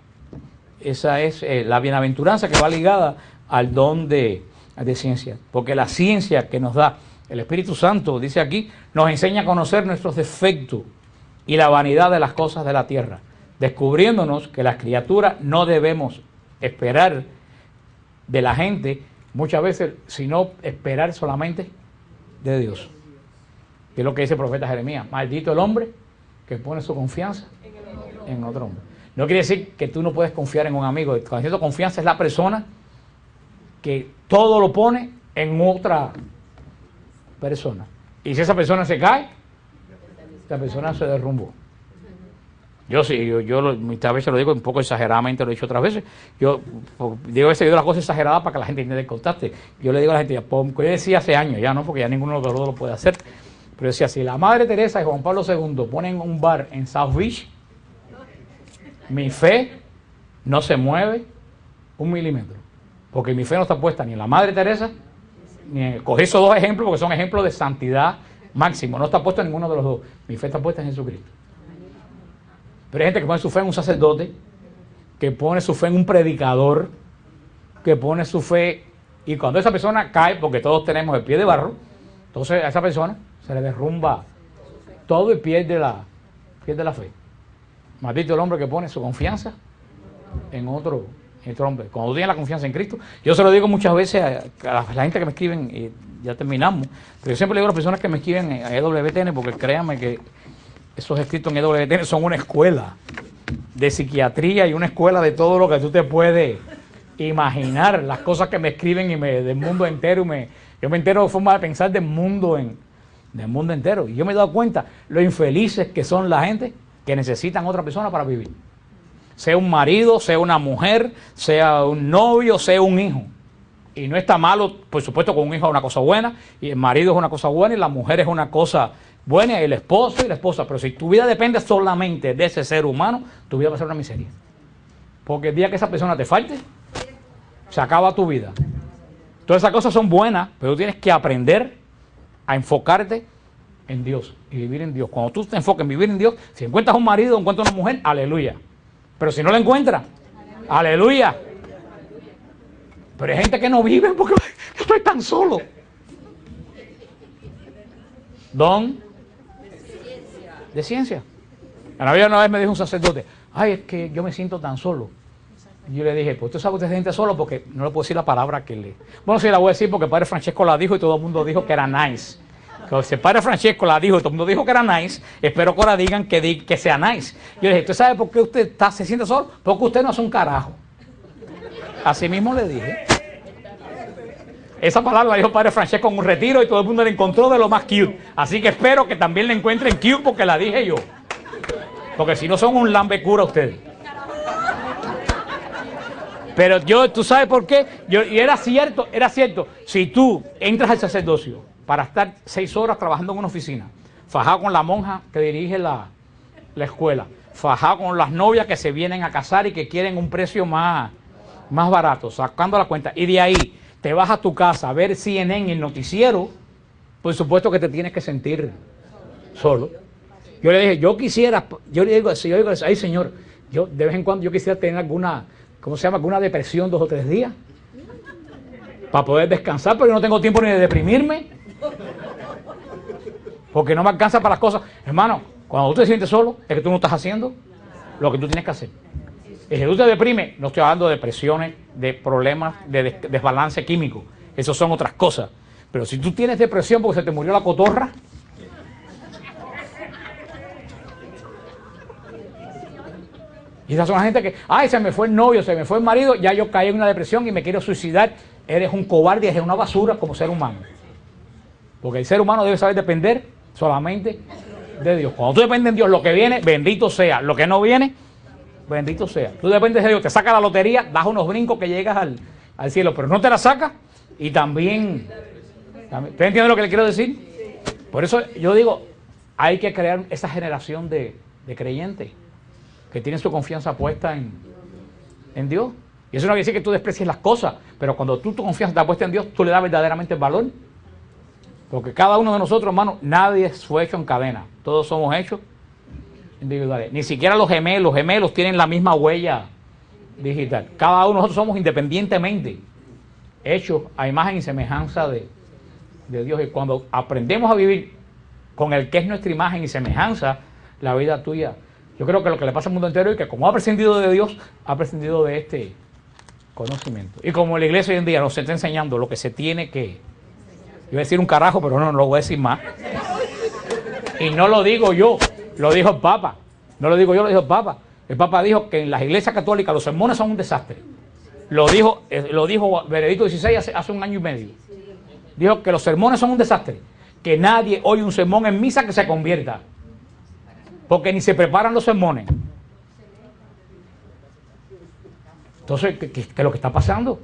bienaventuranza que va ligada al don de ciencia. Porque la ciencia que nos da el Espíritu Santo, dice aquí, nos enseña a conocer nuestros defectos y la vanidad de las cosas de la tierra, descubriéndonos que las criaturas no debemos esperar de la gente muchas veces, sino esperar solamente de Dios. Que es lo que dice el profeta Jeremías: maldito el hombre que pone su confianza en otro hombre. No quiere decir que tú no puedes confiar en un amigo. Cuando dice confianza es la persona que todo lo pone en otra persona. Y si esa persona se cae, la persona se derrumbó. Yo sí, muchas veces lo digo un poco exageradamente, lo he dicho otras veces. Yo digo a veces las cosas exageradas para que la gente entienda el contacto. Yo le digo a la gente, yo decía hace años, ya no, porque ya ninguno de los dos lo puede hacer. Pero decía, si la Madre Teresa y Juan Pablo II ponen un bar en South Beach, mi fe no se mueve 1 milímetro. Porque mi fe no está puesta ni en la Madre Teresa, ni en... Cogí esos 2 ejemplos porque son ejemplos de santidad máximo. No está puesto en ninguno de los dos. Mi fe está puesta en Jesucristo. Pero hay gente que pone su fe en un sacerdote, que pone su fe en un predicador, que pone su fe... Y cuando esa persona cae, porque todos tenemos el pie de barro, entonces a esa persona se le derrumba todo y pierde la fe. Maldito el hombre que pone su confianza en otro hombre. Cuando tú tienes la confianza en Cristo, yo se lo digo muchas veces a la gente que me escriben, y ya terminamos, pero yo siempre le digo a las personas que me escriben a EWTN, porque créanme que esos escritos en EWTN son una escuela de psiquiatría y una escuela de todo lo que tú te puedes imaginar, las cosas que me escriben del mundo entero, yo me entero de forma de pensar del mundo entero. Y yo me he dado cuenta lo infelices que son la gente que necesitan otra persona para vivir. Sea un marido, sea una mujer, sea un novio, sea un hijo. Y no está malo, por supuesto, con un hijo es una cosa buena, y el marido es una cosa buena, y la mujer es una cosa buena, y el esposo y la esposa. Pero si tu vida depende solamente de ese ser humano, tu vida va a ser una miseria. Porque el día que esa persona te falte, se acaba tu vida. Todas esas cosas son buenas, pero tú tienes que aprender a enfocarte en Dios y vivir en Dios. Cuando tú te enfocas en vivir en Dios, si encuentras un marido, encuentras una mujer, aleluya. Pero si no la encuentras, aleluya. Pero hay gente que no vive porque yo estoy tan solo. Don de ciencia. Una vez me dijo un sacerdote, ay, es que yo me siento tan solo. Y yo le dije, pues tú sabes que usted se siente solo, porque no le puedo decir la palabra que le... Bueno, sí la voy a decir porque el padre Francesco la dijo y todo el mundo dijo que era nice. Que si el padre Francesco la dijo y todo el mundo dijo que era nice, espero que ahora digan que sea nice. Yo le dije, ¿usted sabe por qué usted se siente solo? Porque usted no hace un carajo. Así mismo le dije. Esa palabra la dijo Padre Francesco en un retiro y todo el mundo la encontró de lo más cute. Así que espero que también la encuentren cute porque la dije yo. Porque si no son un lambecura ustedes. Pero ¿tú sabes por qué? Y era cierto. Si tú entras al sacerdocio para estar 6 horas trabajando en una oficina, fajado con la monja que dirige la escuela, fajado con las novias que se vienen a casar y que quieren un precio más barato, sacando la cuenta, y de ahí te vas a tu casa a ver CNN, el noticiero, por supuesto que te tienes que sentir solo. Yo le dije, yo le digo, ay Señor, yo de vez en cuando yo quisiera tener alguna depresión 2 o 3 días, para poder descansar, pero yo no tengo tiempo ni de deprimirme, porque no me alcanza para las cosas. Hermano, cuando tú te sientes solo, es que tú no estás haciendo lo que tú tienes que hacer. Y si tú te deprimes, no estoy hablando de depresiones, de problemas de desbalance químico. Eso son otras cosas. Pero si tú tienes depresión porque se te murió la cotorra, y esas son la gente que, ay, se me fue el novio, se me fue el marido, ya yo caí en una depresión y me quiero suicidar. Eres un cobarde, eres una basura como ser humano. Porque el ser humano debe saber depender solamente de Dios. Cuando tú dependes de Dios, lo que viene, bendito sea. Lo que no viene, bendito sea. Tú dependes de Dios, te saca la lotería, das unos brincos que llegas al cielo, pero no te la sacas y también ¿usted entiende lo que le quiero decir? Por eso yo digo, hay que crear esa generación de creyentes que tienen su confianza puesta en Dios. Y eso no quiere decir que tú desprecies las cosas, pero cuando tu confianza está puesta en Dios, tú le das verdaderamente el valor. Porque cada uno de nosotros, hermano, nadie fue hecho en cadena. Todos somos hechos individuales. Ni siquiera los gemelos tienen la misma huella digital. Cada uno de nosotros somos independientemente hechos a imagen y semejanza de Dios. Y cuando aprendemos a vivir con el que es nuestra imagen y semejanza, la vida tuya, yo creo que lo que le pasa al mundo entero es que como ha prescindido de Dios, ha prescindido de este conocimiento. Y como la iglesia hoy en día nos está enseñando lo que se tiene que... Iba a decir un carajo, pero no lo voy a decir más. Y no lo digo yo, lo dijo el Papa. No lo digo yo, lo dijo el Papa. El Papa dijo que en las iglesias católicas los sermones son un desastre. Lo dijo Benedicto XVI hace 1 año y medio. Dijo que los sermones son un desastre. Que nadie oye un sermón en misa que se convierta. Porque ni se preparan los sermones. Entonces, ¿qué es lo que está pasando?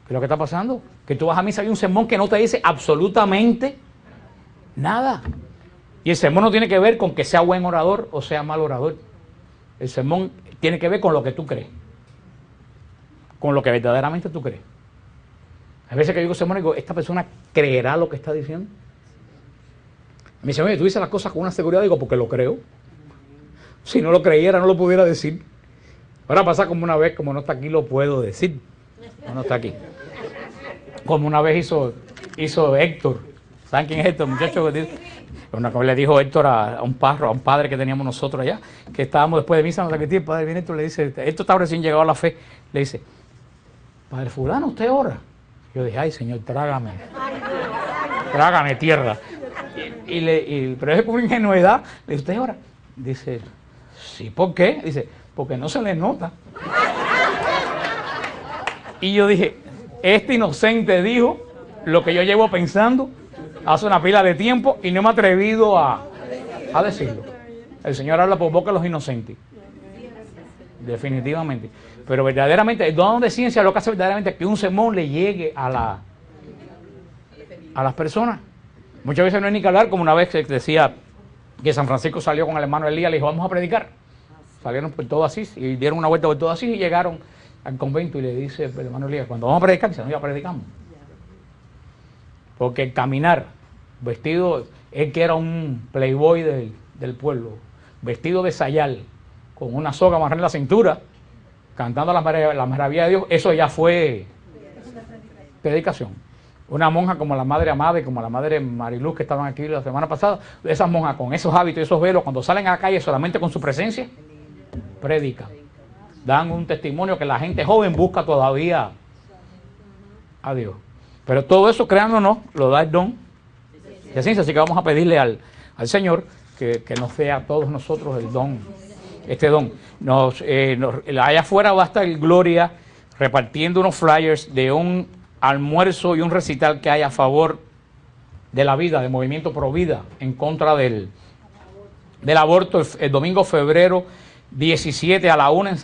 ¿Qué es lo que está pasando? Que tú vas a misa y hay un sermón que no te dice absolutamente nada. Y el sermón no tiene que ver con que sea buen orador o sea mal orador. El sermón tiene que ver con lo que tú crees. Con lo que verdaderamente tú crees. A veces que digo sermón, digo, ¿esta persona creerá lo que está diciendo? Me dice, oye, tú dices las cosas con una seguridad, digo, porque lo creo. Si no lo creyera, no lo pudiera decir. Ahora pasa como una vez, como no está aquí, lo puedo decir. No está aquí. Como una vez hizo Héctor. ¿Saben quién es Héctor? Muchacho, una vez le dijo Héctor a un padre que teníamos nosotros allá, que estábamos después de misa, no sé qué, el padre viene Héctor, le dice, Héctor está recién llegado a la fe, le dice, Padre fulano, ¿usted ora? Yo dije, ay Señor, trágame tierra. Pero es por ingenuidad, le dice, ¿usted ora? Dice, sí, ¿por qué? Dice, porque no se le nota. Y yo dije, este inocente dijo lo que yo llevo pensando hace una pila de tiempo y no me he atrevido a decirlo. El Señor habla por boca de los inocentes. Definitivamente. Pero verdaderamente, el don de ciencia lo que hace verdaderamente es que un sermón le llegue a las personas. Muchas veces no hay ni que hablar, como una vez que decía que San Francisco salió con el hermano Elías, le dijo, vamos a predicar. Salieron por todo Asís y dieron una vuelta por todo Asís y llegaron al convento y le dice el hermano Elías, cuando vamos a predicar, dice, no, ya predicamos. Porque el caminar, vestido, él que era un playboy del pueblo, vestido de sayal, con una soga amarrada en la cintura, cantando la maravilla de Dios, eso ya fue predicación. Una monja como la Madre Amada y como la Madre Mariluz que estaban aquí la semana pasada, esas monjas con esos hábitos y esos velos, cuando salen a la calle solamente con su presencia, predican. Dan un testimonio que la gente joven busca todavía a Dios. Pero todo eso, créanlo, lo da el don de ciencia. Así que vamos a pedirle al Señor que nos dé a todos nosotros el don, este don. Allá afuera va a estar Gloria repartiendo unos flyers de un almuerzo y un recital que hay a favor de la vida, del movimiento Pro Vida, en contra del aborto, el domingo febrero 17 a la 1 en